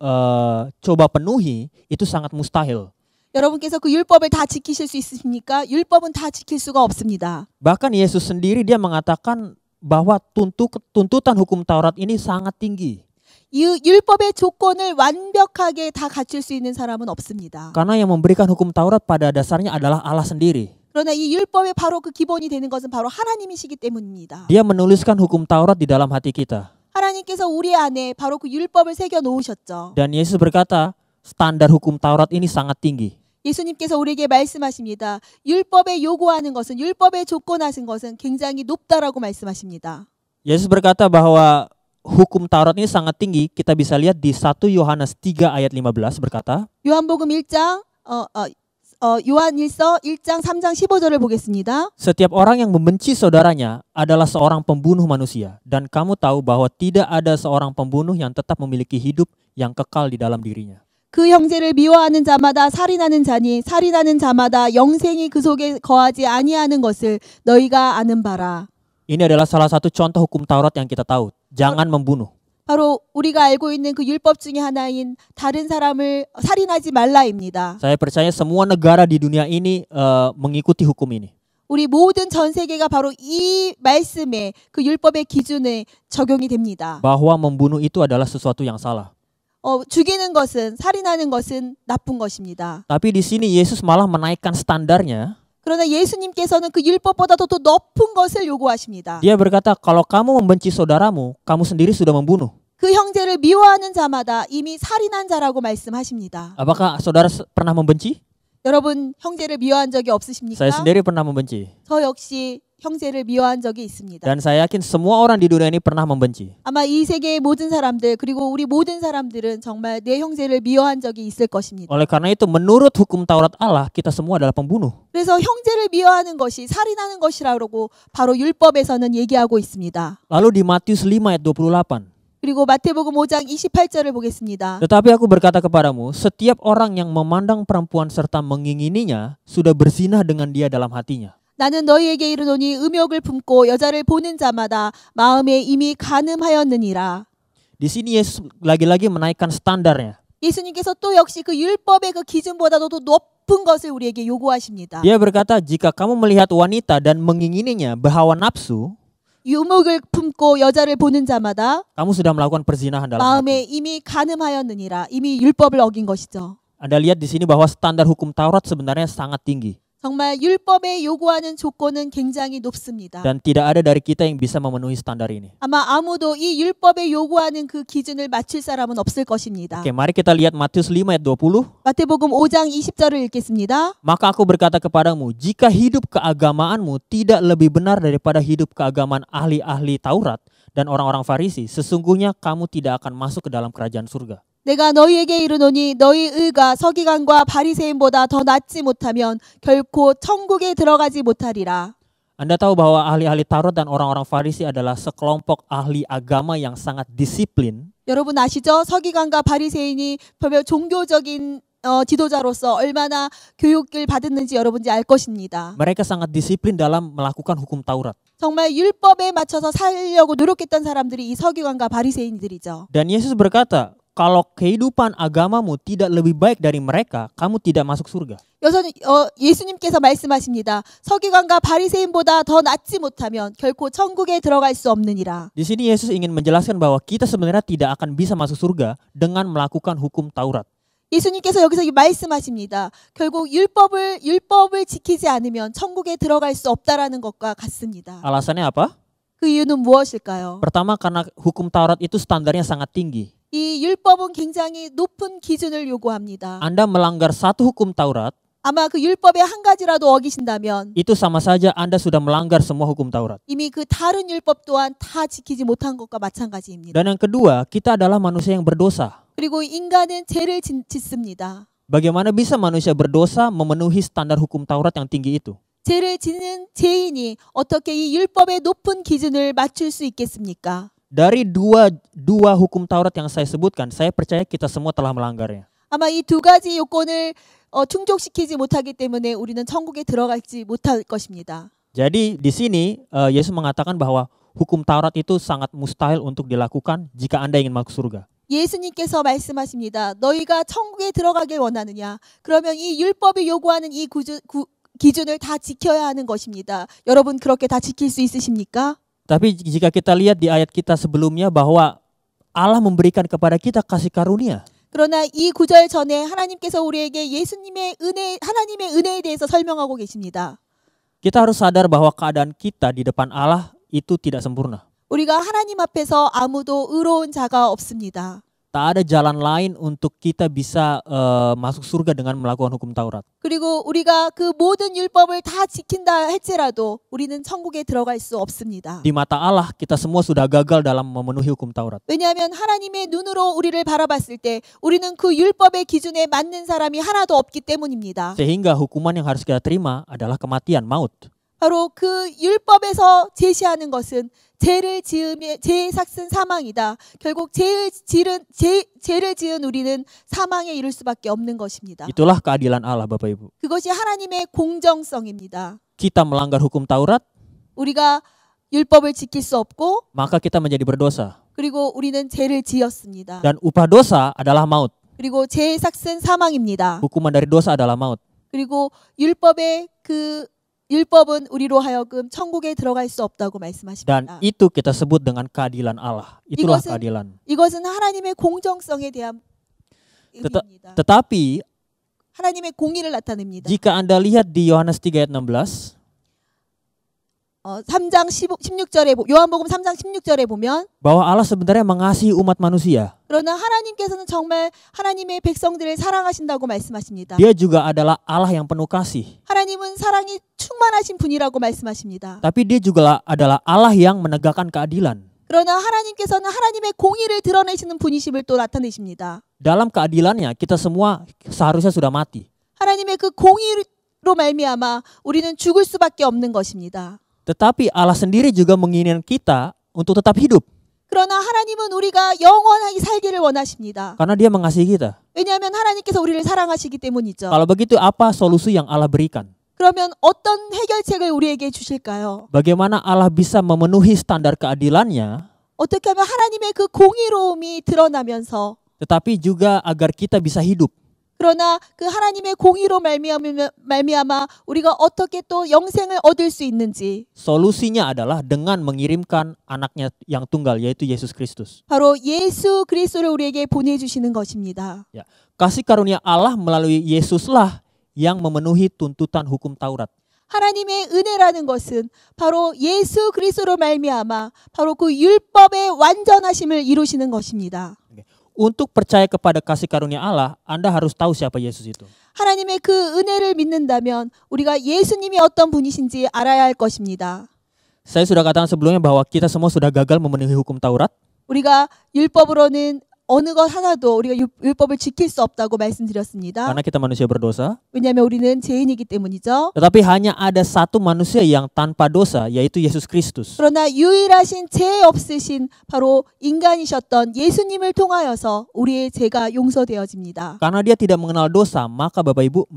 Speaker 1: coba penuhi, itu sangat mustahil.
Speaker 2: 여러분께서 그 율법을 다 지키실 수 있습니까? 율법은 다 지킬 수가 없습니다.
Speaker 1: Bahkan Yesus sendiri dia mengatakan bahwa tuntutan hukum Taurat ini sangat tinggi.
Speaker 2: 이 율법의 조건을 완벽하게 다 갖출 수 있는 사람은 없습니다.
Speaker 1: Karena yang memberikan hukum Taurat pada dasarnya adalah Allah sendiri.
Speaker 2: 그러나 이 율법의 바로 그 기본이 되는 것은 바로 하나님이시기 때문입니다.
Speaker 1: Dia menuliskan hukum Taurat di dalam hati kita.
Speaker 2: 하나님께서 우리 안에 바로 그 율법을 새겨 놓으셨죠.
Speaker 1: Dan Yesus berkata, standar hukum Taurat ini sangat tinggi.
Speaker 2: 예수님께서 우리에게 말씀하십니다. 율법에 요구하는 것은 율법에 조건하신 것은 굉장히 높다라고 말씀하십니다.
Speaker 1: Yesus berkata bahwa hukum Taurat ini sangat tinggi. Kita bisa lihat di 1 Yohanes 3 ayat 15 berkata,
Speaker 2: 요한복음 1장 요한일서 1장 3장 15절을 보겠습니다.
Speaker 1: Setiap orang yang membenci saudaranya adalah seorang pembunuh manusia. Dan kamu tahu bahwa tidak ada seorang pembunuh yang tetap memiliki hidup yang kekal di dalam dirinya.
Speaker 2: 그 형제를 미워하는 자마다 살인하는 자니 살인하는 자마다 영생이 그 속에 거하지 아니하는 것을 너희가 아는 바라.
Speaker 1: Ini adalah salah satu contoh hukum Taurat yang kita tahu. Jangan membunuh.
Speaker 2: 바로 우리가 알고 있는 그 율법 중에 하나인 다른 사람을 살인하지 말라입니다.
Speaker 1: Saya percaya semua negara di dunia ini mengikuti hukum ini.
Speaker 2: 우리 모든 전 세계가 바로 이 말씀에 그 율법의 기준에 적용이 됩니다.
Speaker 1: Bahwa membunuh itu adalah sesuatu yang salah.
Speaker 2: 죽이는 것은 살인하는 것은 나쁜 것입니다.
Speaker 1: Tapi di sini Yesus malah menaikkan standarnya.
Speaker 2: 그러나 예수님께서는 그 율법보다도 더 높은 것을 요구하십니다.
Speaker 1: Dia berkata, kalau kamu membenci saudaramu, kamu sendiri sudah membunuh.
Speaker 2: 그 형제를 미워하는 자마다 이미 살인한 자라고 말씀하십니다.
Speaker 1: Apakah saudara pernah membenci?
Speaker 2: 여러분 형제를 미워한 적이 없으십니까?
Speaker 1: Saya sendiri pernah membenci.
Speaker 2: 저 역시 형제를 미워한 적이 있습니다.
Speaker 1: Dan saya yakin semua orang di dunia ini pernah membenci.
Speaker 2: 아마 이 세계의 모든 사람들 그리고 우리 모든 사람들은 정말 내 형제를 미워한 적이 있을 것입니다.
Speaker 1: Oleh karena itu menurut hukum Taurat Allah kita semua adalah pembunuh.
Speaker 2: 그래서 형제를 미워하는 것이 살인하는 것이라고 바로 율법에서는 얘기하고 있습니다.
Speaker 1: Lalu di Matius 5 ayat 28.
Speaker 2: 그리고 마태복음 5장 28절을 보겠습니다.
Speaker 1: Tetapi aku berkata kepadamu, setiap orang yang memandang perempuan serta mengingininya sudah berzinah dengan dia dalam hatinya.
Speaker 2: 나는 너희에게 이르노니 음욕을 품고 여자를 보는 자마다 마음에 이미 간음하였느니라.
Speaker 1: Di sini Yesus lagi-lagi menaikkan standarnya.
Speaker 2: 예수님께서 또 역시 그 율법의 그 기준보다도 더 높은 것을 우리에게 요구하십니다.
Speaker 1: Dia berkata, jika kamu melihat wanita dan mengingininya berhawa nafsu,
Speaker 2: 유목을 품고 여자를 보는 자마다
Speaker 1: kamu sudah melakukan perzinahan dalam
Speaker 2: 마음에
Speaker 1: hati.
Speaker 2: 이미 간음하였느니라. 이미 율법을 어긴 것이죠.
Speaker 1: Anda lihat di sini bahwa standar hukum Taurat sebenarnya sangat tinggi.
Speaker 2: 정말 율법에 요구하는 조건은 굉장히 높습니다.
Speaker 1: Dan tidak ada dari kita yang bisa memenuhi standar ini.
Speaker 2: 아마 아무도 이 율법에 요구하는 그 기준을 맞출 사람은 없을 것입니다.
Speaker 1: Oke, mari kita lihat Matius 5 ayat 20.
Speaker 2: 마태복음 5장 20절을 읽겠습니다.
Speaker 1: Maka aku berkata kepadamu, jika hidup keagamaanmu tidak lebih benar daripada hidup keagamaan ahli-ahli Taurat dan orang-orang Farisi, sesungguhnya kamu tidak akan masuk ke dalam kerajaan surga.
Speaker 2: 내가 너희에게 이르노니 너희 의가 서기관과 바리새인보다 더 낫지 못하면 결코 천국에 들어가지 못하리라.
Speaker 1: Anda tahu bahwa ahli-ahli Taurat dan orang-orang Farisi adalah sekelompok ahli agama yang sangat disiplin.
Speaker 2: 여러분 아시죠? 서기관과 바리새인이 별별 종교적인 지도자로서 얼마나 교육을 받았는지 여러분이 알 것입니다.
Speaker 1: Mereka sangat disiplin dalam melakukan hukum Taurat.
Speaker 2: 정말 율법에 맞춰서 살려고 노력했던 사람들이 이 서기관과 바리새인들이죠.
Speaker 1: Dan Yesus berkata, kalau kehidupan agamamu tidak lebih baik dari mereka, kamu tidak masuk surga.
Speaker 2: 예수님께서 말씀하십니다. 서기관과 바리새인보다 더 낫지 못하면 결코 천국에 들어갈 수 없느니라.
Speaker 1: Di sini Yesus ingin menjelaskan bahwa kita sebenarnya tidak akan bisa masuk surga dengan melakukan hukum Taurat.
Speaker 2: 예수님께서 여기서 말씀하십니다. 결국 율법을 지키지 않으면 천국에 들어갈 수 없다라는 것과 같습니다.
Speaker 1: Alasannya apa?
Speaker 2: 그 이유는 무엇일까요?
Speaker 1: Pertama, karena hukum Taurat itu standarnya sangat tinggi.
Speaker 2: 이 율법은 굉장히 높은 기준을 요구합니다.
Speaker 1: Anda melanggar satu hukum Taurat,
Speaker 2: 아마 그 율법의 한 가지라도 어기신다면
Speaker 1: itu sama saja Anda sudah melanggar semua hukum Taurat.
Speaker 2: 이미 그 다른 율법 또한 다 지키지 못한 것과 마찬가지입니다.
Speaker 1: Dan yang kedua, kita adalah manusia yang berdosa.
Speaker 2: 그리고 인간은 죄를 짓습니다.
Speaker 1: Bagaimana bisa manusia berdosa memenuhi standar hukum Taurat yang tinggi itu?
Speaker 2: 죄를 짓는 죄인이 어떻게 이 율법의 높은 기준을 맞출 수 있겠습니까?
Speaker 1: Dari dua hukum Taurat yang saya sebutkan, saya percaya kita semua telah melanggarnya.
Speaker 2: 아마 이 두 가지 요건을 충족시키지 못하기 때문에 우리는 천국에 들어가지 못할 것입니다.
Speaker 1: Jadi di sini Yesus mengatakan bahwa hukum Taurat itu sangat mustahil untuk dilakukan jika Anda ingin masuk surga.
Speaker 2: 예수님께서 말씀하십니다. 너희가 천국에 들어가길 원하느냐? 그러면 이 율법이 요구하는 이 기준을 다 지켜야 하는 것입니다. 여러분 그렇게 다 지킬 수 있으십니까?
Speaker 1: Tapi jika kita lihat di ayat kita sebelumnya bahwa Allah memberikan kepada kita kasih karunia.
Speaker 2: 그러나 이 구절 전에 하나님께서 우리에게 하나님의 은혜에 대해서 설명하고 계십니다.
Speaker 1: Kita harus sadar bahwa keadaan kita di depan Allah itu tidak sempurna.
Speaker 2: 우리가 하나님 앞에서 아무도 의로운 자가 없습니다.
Speaker 1: Tak ada jalan lain untuk kita bisa masuk surga dengan melakukan hukum Taurat.
Speaker 2: 그리고 우리가 그 모든 율법을 다 지킨다 할지라도 우리는 천국에 들어갈 수 없습니다.
Speaker 1: Di mata Allah kita semua sudah gagal dalam memenuhi hukum Taurat.
Speaker 2: 왜냐하면 하나님의 눈으로 우리를 바라봤을 때 우리는 그 율법의 기준에 맞는 사람이 하나도 없기 때문입니다.
Speaker 1: Sehingga hukuman yang harus kita terima adalah kematian, maut.
Speaker 2: 바로 그 율법에서 제시하는 것은 죄를 삭은 사망이다. 결국 죄를 지은 우리는 사망에 이를 수밖에 없는 것입니다.
Speaker 1: Itulah keadilan Allah, Bapak Ibu.
Speaker 2: 그것이 하나님의 공정성입니다.
Speaker 1: Kita melanggar hukum Taurat,
Speaker 2: 우리가 율법을 지킬 수 없고
Speaker 1: maka kita menjadi berdosa.
Speaker 2: 그리고 우리는 죄를 지었습니다.
Speaker 1: Dan upah dosa adalah maut.
Speaker 2: 그리고 죄의 삭은 사망입니다.
Speaker 1: Hukuman dari dosa adalah maut.
Speaker 2: 그리고 율법은 우리로 하여금 천국에 들어갈 수 없다고
Speaker 1: Dan
Speaker 2: 말씀하십니다.
Speaker 1: itu kita sebut dengan keadilan Allah. Itulah
Speaker 2: 이것은-
Speaker 1: keadilan.
Speaker 2: 이것은 하나님의 공정성에 대한 의미입니다.
Speaker 1: Tetapi
Speaker 2: 하나님의 공의를 나타냅니다.
Speaker 1: jika Anda lihat di Yohanes 3 ayat 16,
Speaker 2: 3장 16절에 요한복음 3장 16절에 보면
Speaker 1: bahwa Allah sebenarnya mengasihi umat manusia.
Speaker 2: 그러나 하나님께서는 정말 하나님의 백성들을 사랑하신다고 말씀하십니다.
Speaker 1: Dia juga adalah Allah yang penuh kasih.
Speaker 2: 하나님은 사랑이 충만하신 분이라고 말씀하십니다.
Speaker 1: Tapi dia juga adalah Allah yang menegakkan keadilan.
Speaker 2: 그러나 하나님께서는 하나님의 공의를 드러내시는 분이심을 또 나타내십니다.
Speaker 1: Dalam keadilannya kita semua seharusnya sudah mati.
Speaker 2: 하나님의 그 공의로 말미암아 우리는 죽을 수밖에 없는 것입니다.
Speaker 1: Tetapi Allah sendiri juga menginginkan kita untuk tetap hidup.
Speaker 2: 그러나 하나님은 우리가 영원하게 살기를 원하십니다.
Speaker 1: Karena dia mengasihi kita.
Speaker 2: 왜냐하면 하나님께서 우리를 사랑하시기 때문이죠.
Speaker 1: Kalau begitu apa solusi yang Allah berikan?
Speaker 2: 그러면 어떤 해결책을 우리에게 주실까요?
Speaker 1: Bagaimana Allah bisa memenuhi standar keadilannya,
Speaker 2: 어떻게 하면 하나님의 그 공의로움이 드러나면서
Speaker 1: tetapi juga agar kita bisa hidup.
Speaker 2: 그러나 그 하나님의 공의로 말미암아 우리가 어떻게 또 영생을 얻을 수 있는지
Speaker 1: Solusinya adalah dengan mengirimkan anaknya yang tunggal yaitu Yesus Kristus.
Speaker 2: 바로 예수 그리스도를 우리에게 보내주시는 것입니다.
Speaker 1: Ya. Kasih karunia Allah melalui Yesuslah yang memenuhi tuntutan hukum Taurat.
Speaker 2: 하나님의 은혜라는 것은 바로 예수 그리스도로 말미암아 바로 그 율법의 완전하심을 이루시는 것입니다.
Speaker 1: Untuk percaya kepada kasih karunia Allah, Anda harus tahu siapa Yesus itu.
Speaker 2: 하나님의 그 은혜를 믿는다면 우리가 예수님이 어떤 분이신지 알아야 할 것입니다.
Speaker 1: Saya sudah katakan sebelumnya bahwa kita semua sudah gagal memenuhi hukum Taurat.
Speaker 2: 우리가 율법으로는 어느 것 하나도 우리가 율법을 지킬 수 없다고 말씀드렸습니다.
Speaker 1: Karena kita manusia berdosa.
Speaker 2: 왜냐하면 우리는 죄인이기 때문이죠.
Speaker 1: Tetapi hanya ada satu manusia yang tanpa dosa, yaitu Yesus Kristus.
Speaker 2: 그러나 유일하신 죄 없으신 바로 인간이셨던 예수님을 통하여서 우리의 죄가 용서되어집니다.
Speaker 1: Karena dia tidak mengenal dosa, maka Bapak Ibu,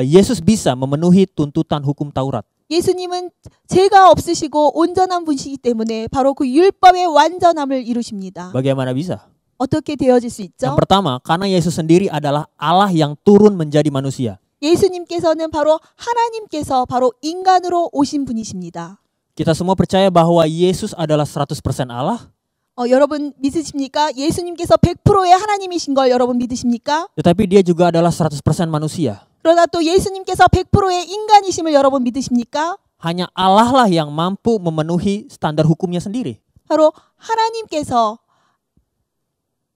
Speaker 1: Yesus bisa memenuhi tuntutan hukum Taurat.
Speaker 2: 예수님은 죄가 없으시고 온전한 분이시기 때문에 바로 그 율법의 완전함을 이루십니다.
Speaker 1: Bagaimana bisa?
Speaker 2: 어떻게 되어질 수 있죠?
Speaker 1: Yang pertama, karena Yesus sendiri adalah Allah yang turun menjadi manusia.
Speaker 2: 예수님께서는 바로 하나님께서 바로 인간으로 오신 분이십니다.
Speaker 1: Kita semua percaya bahwa Yesus adalah 100% Allah.
Speaker 2: 여러분 믿으십니까? 예수님께서 100%의 하나님이신 걸 여러분 믿으십니까?
Speaker 1: Tetapi dia juga adalah 100% manusia.
Speaker 2: 그러나 또 예수님께서 100%의 인간이심을 여러분 믿으십니까?
Speaker 1: Hanya Allah lah yang mampu memenuhi standar hukumnya sendiri.
Speaker 2: 바로 하나님께서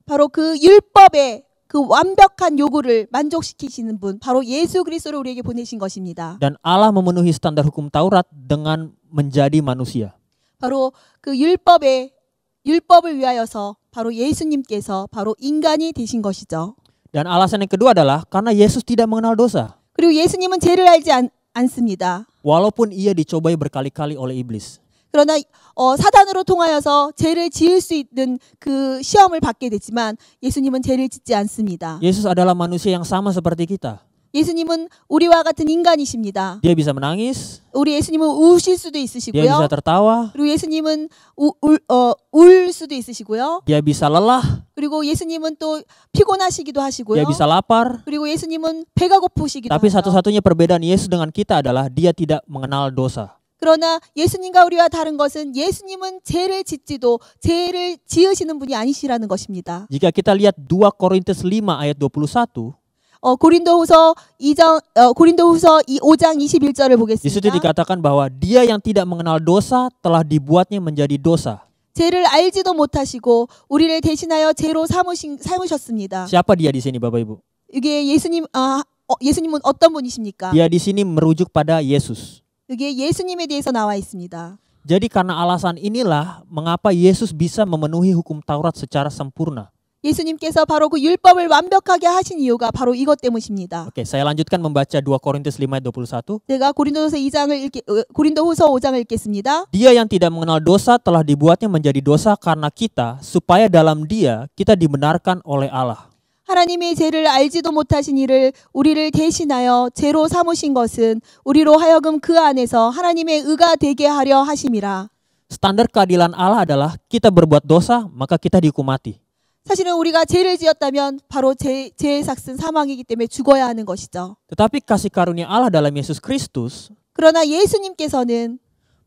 Speaker 2: 바로 그 율법의 그 완벽한 요구를 만족시키시는 분, 바로 예수 그리스도를 우리에게 보내신 것입니다.
Speaker 1: Dan Allah memenuhi standar hukum Taurat dengan menjadi manusia.
Speaker 2: 바로 그 율법을 위하여서 바로 예수님께서 바로 인간이 되신 것이죠.
Speaker 1: Dan alasan yang kedua adalah karena Yesus tidak mengenal dosa.
Speaker 2: 그리고 예수님은 죄를 알지 않습니다.
Speaker 1: Walaupun ia dicobai berkali-kali oleh iblis.
Speaker 2: 그러나 사단으로 통하여서 죄를 지을 수 있는 그 시험을 받게 되지만 예수님은 죄를 짓지 않습니다.
Speaker 1: Yesus adalah manusia yang sama seperti kita.
Speaker 2: 예수님은 우리와 같은 인간이십니다.
Speaker 1: Dia bisa menangis,
Speaker 2: 우리 예수님은 우실 수도
Speaker 1: dia
Speaker 2: 있으시고요.
Speaker 1: bisa tertawa,
Speaker 2: 그리고 예수님은 울 수도 있으시고요.
Speaker 1: dia bisa lelah,
Speaker 2: 그리고 예수님은 또 피곤하시기도 하시고요.
Speaker 1: dia bisa lapar.
Speaker 2: 그리고 예수님은 배가 고프시기도
Speaker 1: Tapi
Speaker 2: 하죠.
Speaker 1: satu-satunya perbedaan Yesus dengan kita adalah dia tidak mengenal dosa.
Speaker 2: 그러나 예수님과 우리와 다른 것은 예수님은 죄를 짓지도 죄를 지으시는 분이 아니시라는 것입니다.
Speaker 1: Jika kita lihat 2 Korintus 5 ayat 21,
Speaker 2: 고린도후서 5장 21절을
Speaker 1: di situ
Speaker 2: 보겠습니다.
Speaker 1: dikatakan bahwa dia yang tidak mengenal dosa telah dibuatnya menjadi dosa.
Speaker 2: 죄를 알지도 못하시고 우리를 대신하여 죄로 삼으셨습니다.
Speaker 1: Siapa dia di sini Bapak Ibu?
Speaker 2: 이게 예수님은 어떤 분이십니까?
Speaker 1: Dia di sini merujuk pada Yesus.
Speaker 2: 여기에 예수님에 대해서 나와 있습니다.
Speaker 1: Jadi karena alasan inilah mengapa Yesus bisa memenuhi hukum Taurat secara sempurna.
Speaker 2: 예수님께서 바로 그 율법을 완벽하게 하신 이유가 바로 이것 때문입니다.
Speaker 1: Oke, saya lanjutkan membaca 2 Korintus 5 ayat 21.
Speaker 2: 제가 고린도후서 5장을 읽겠습니다.
Speaker 1: Dia yang tidak mengenal dosa telah dibuatnya menjadi dosa karena kita, supaya dalam Dia kita dibenarkan oleh Allah.
Speaker 2: 하나님의 죄를 알지도 못하신 이를 우리를 대신하여 죄로 삼으신 것은 우리로 하여금 그 안에서 하나님의 의가 되게 하려 하심이라.
Speaker 1: Standar keadilan Allah adalah kita berbuat dosa, maka kita dihukum mati.
Speaker 2: 사실은 우리가 죄를 지었다면 바로 죄의 삭은 사망이기 때문에 죽어야 하는 것이죠.
Speaker 1: Tetapi kasih karunia Allah dalam Yesus Kristus
Speaker 2: 그러나 예수님께서는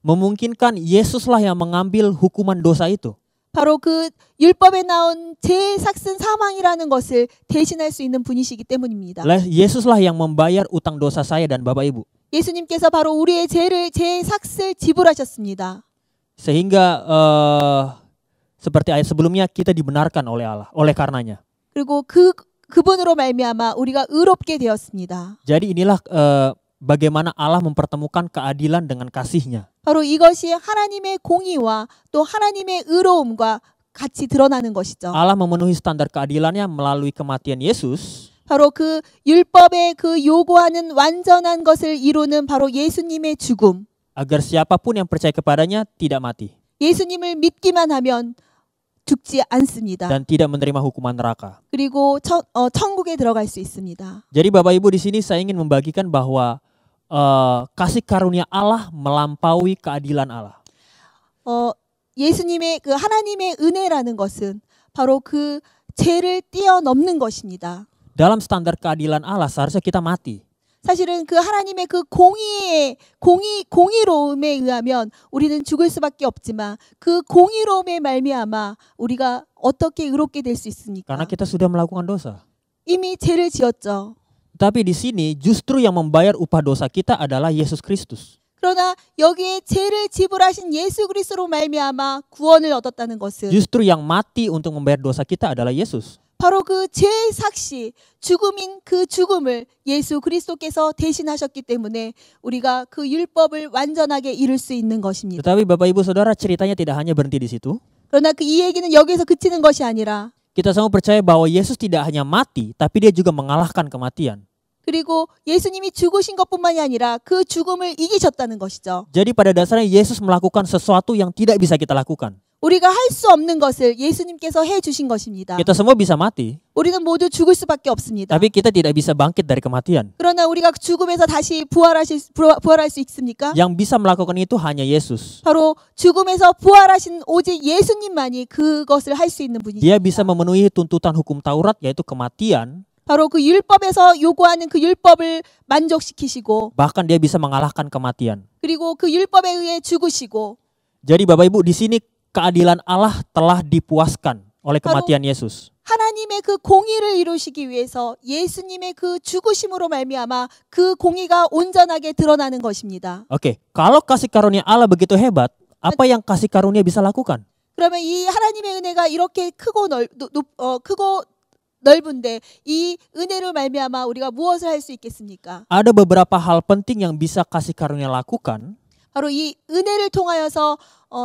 Speaker 1: memungkinkan Yesuslah yang mengambil hukuman dosa itu.
Speaker 2: 바로 그 율법에 나온 죄의 삭은 사망이라는 것을 대신할 수 있는 분이시기 때문입니다.
Speaker 1: Yesuslah yang membayar utang dosa saya dan Bapak Ibu.
Speaker 2: 예수님께서 바로 우리의 죄의 삭을 지불하셨습니다.
Speaker 1: Sehingga seperti ayat sebelumnya kita dibenarkan oleh Allah, oleh karenanya.
Speaker 2: 그리고 그분으로 말미암아 우리가 의롭게 되었습니다.
Speaker 1: Jadi inilah bagaimana Allah mempertemukan keadilan dengan kasih-Nya.
Speaker 2: 바로 이것이 하나님의 공의와 또 하나님의 의로움과 같이 드러나는 것이죠.
Speaker 1: Allah memenuhi standar keadilannya melalui kematian Yesus.
Speaker 2: 바로 그 율법의 그 요구하는 완전한 것을 이루는 바로 예수님의 죽음.
Speaker 1: Agar siapapun yang percaya kepadanya tidak mati.
Speaker 2: 예수님을 믿기만 하면 죽지 않습니다.
Speaker 1: Dan tidak menerima hukuman neraka.
Speaker 2: 그리고 천국에 들어갈 수 있습니다.
Speaker 1: Jadi Bapak Ibu di sini saya ingin membagikan bahwa kasih karunia Allah melampaui keadilan Allah.
Speaker 2: 예수님의 그 하나님의 은혜라는 것은 바로 그 죄를 뛰어넘는 것입니다.
Speaker 1: Dalam standar keadilan Allah seharusnya kita mati.
Speaker 2: 사실은 그 하나님의 그 공의로움에 의하면 우리는 죽을 수밖에 없지만 그 공의로움에 말미암아 우리가 어떻게 의롭게 될 수 있습니까?
Speaker 1: Karena kita sudah melakukan dosa.
Speaker 2: 이미 죄를 지었죠.
Speaker 1: Tapi di sini justru yang membayar upah dosa kita adalah Yesus Kristus.
Speaker 2: 그러나 여기에 죄를 지불하신 예수 그리스도로 말미암아 구원을 얻었다는 것은
Speaker 1: Justru yang mati untuk membayar dosa kita adalah Yesus.
Speaker 2: 바로 그 죄의 삭시, 죽음인 그 죽음을 예수 그리스도께서 대신하셨기 때문에 우리가 그 율법을 완전하게 이룰 수 있는 것입니다.
Speaker 1: Tetapi Bapak Ibu Saudara ceritanya tidak hanya berhenti di situ.
Speaker 2: 그러나 이 얘기는 여기서 그치는 것이 아니라
Speaker 1: Kita semua percaya bahwa Yesus tidak hanya mati, tapi dia juga mengalahkan kematian.
Speaker 2: 그리고 예수님이 죽으신 것뿐만이 아니라 그 죽음을 이기셨다는 것이죠.
Speaker 1: Jadi pada dasarnya Yesus melakukan sesuatu yang tidak bisa kita lakukan.
Speaker 2: 우리가 할 수 없는 것을 예수님께서 해주신 것입니다.
Speaker 1: Kita semua bisa mati,
Speaker 2: 우리는 모두 죽을 수밖에 없습니다.
Speaker 1: tapi kita tidak bisa bangkit dari kematian.
Speaker 2: 그러나 우리가 죽음에서 다시 부활할 수 있습니까?
Speaker 1: Yang bisa melakukan itu hanya Yesus.
Speaker 2: 바로 죽음에서 부활하신 오직 예수님만이 그것을 할 수 있는 분이십니다.
Speaker 1: Dia bisa memenuhi tuntutan hukum Taurat yaitu kematian.
Speaker 2: 바로 그 율법에서 요구하는 그 율법을 만족시키시고
Speaker 1: Bahkan dia bisa mengalahkan kematian.
Speaker 2: 그리고 그 율법에 의해 죽으시고
Speaker 1: Jadi Bapak Ibu di sini keadilan Allah telah dipuaskan oleh kematian Yesus.
Speaker 2: 하나님의 그 공의를 이루시기 위해서 예수님의 그 죽으심으로 말미암아 그 공의가 온전하게 드러나는 것입니다.
Speaker 1: Oke, kalau kasih karunia Allah begitu hebat, apa yang kasih karunia bisa lakukan?
Speaker 2: 그러면 이 하나님의 은혜가 이렇게 크고 넓은데 이 은혜로 말미암아 우리가 무엇을 할 수 있겠습니까?
Speaker 1: Ada beberapa hal penting yang bisa kasih karunia lakukan
Speaker 2: 바로 이 은혜를 통하여서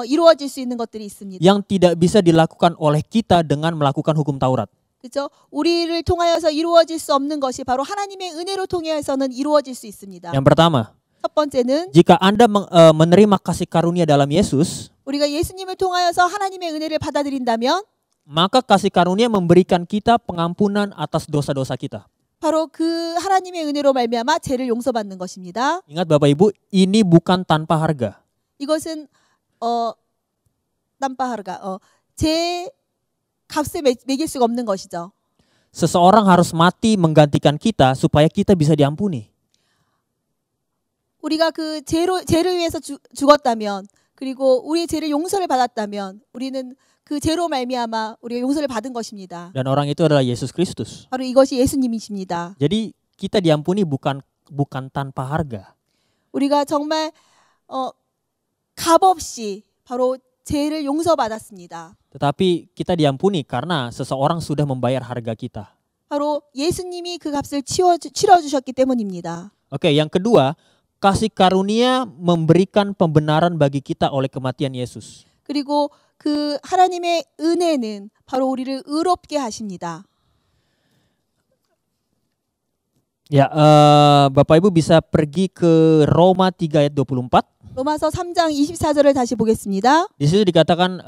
Speaker 2: 이루어질 수 있는 것들이 있습니다.
Speaker 1: yang tidak bisa dilakukan oleh kita dengan melakukan hukum Taurat.
Speaker 2: 그렇죠? 우리를 통하여서 이루어질 수 없는 것이 바로 하나님의 은혜로 통해서는 이루어질 수 있습니다.
Speaker 1: Yang pertama,
Speaker 2: 첫 번째는
Speaker 1: jika Anda menerima kasih karunia dalam Yesus,
Speaker 2: 우리가 예수님을 통하여서 하나님의 은혜를 받아들인다면
Speaker 1: maka kasih karunia memberikan kita pengampunan atas dosa-dosa kita.
Speaker 2: 바로 그 하나님의 은혜로 말미암아 죄를 용서받는 것입니다.
Speaker 1: Ingat Bapak Ibu, ini bukan tanpa harga.
Speaker 2: 이것은 땀파하르가 제 값을 매길 수가 없는 것이죠.
Speaker 1: Seseorang harus mati menggantikan kita supaya kita bisa diampuni.
Speaker 2: 우리가 그 죄를 위해서 죽었다면 그리고 우리의 죄를 용서를 받았다면 우리는 그 죄로 말미암아 우리가 용서를 받은 것입니다.
Speaker 1: Dan orang itu adalah Yesus Kristus.
Speaker 2: 바로 이것이 예수님이십니다.
Speaker 1: Jadi kita diampuni bukan tanpa harga.
Speaker 2: 우리가 정말 값없이 바로 죄를 용서받았습니다.
Speaker 1: Tetapi kita diampuni karena seseorang sudah membayar harga kita.
Speaker 2: 바로 예수님이 그 값을 치러주셨기 때문입니다.
Speaker 1: Oke, yang kedua, kasih karunia memberikan pembenaran bagi kita oleh kematian Yesus.
Speaker 2: 그리고 그 하나님의 은혜는 바로 우리를 의롭게 하십니다.
Speaker 1: Ya, Bapak Ibu bisa pergi ke Roma 3 ayat 24.
Speaker 2: 로마서 3장 24절을 다시 보겠습니다.
Speaker 1: Di situ dikatakan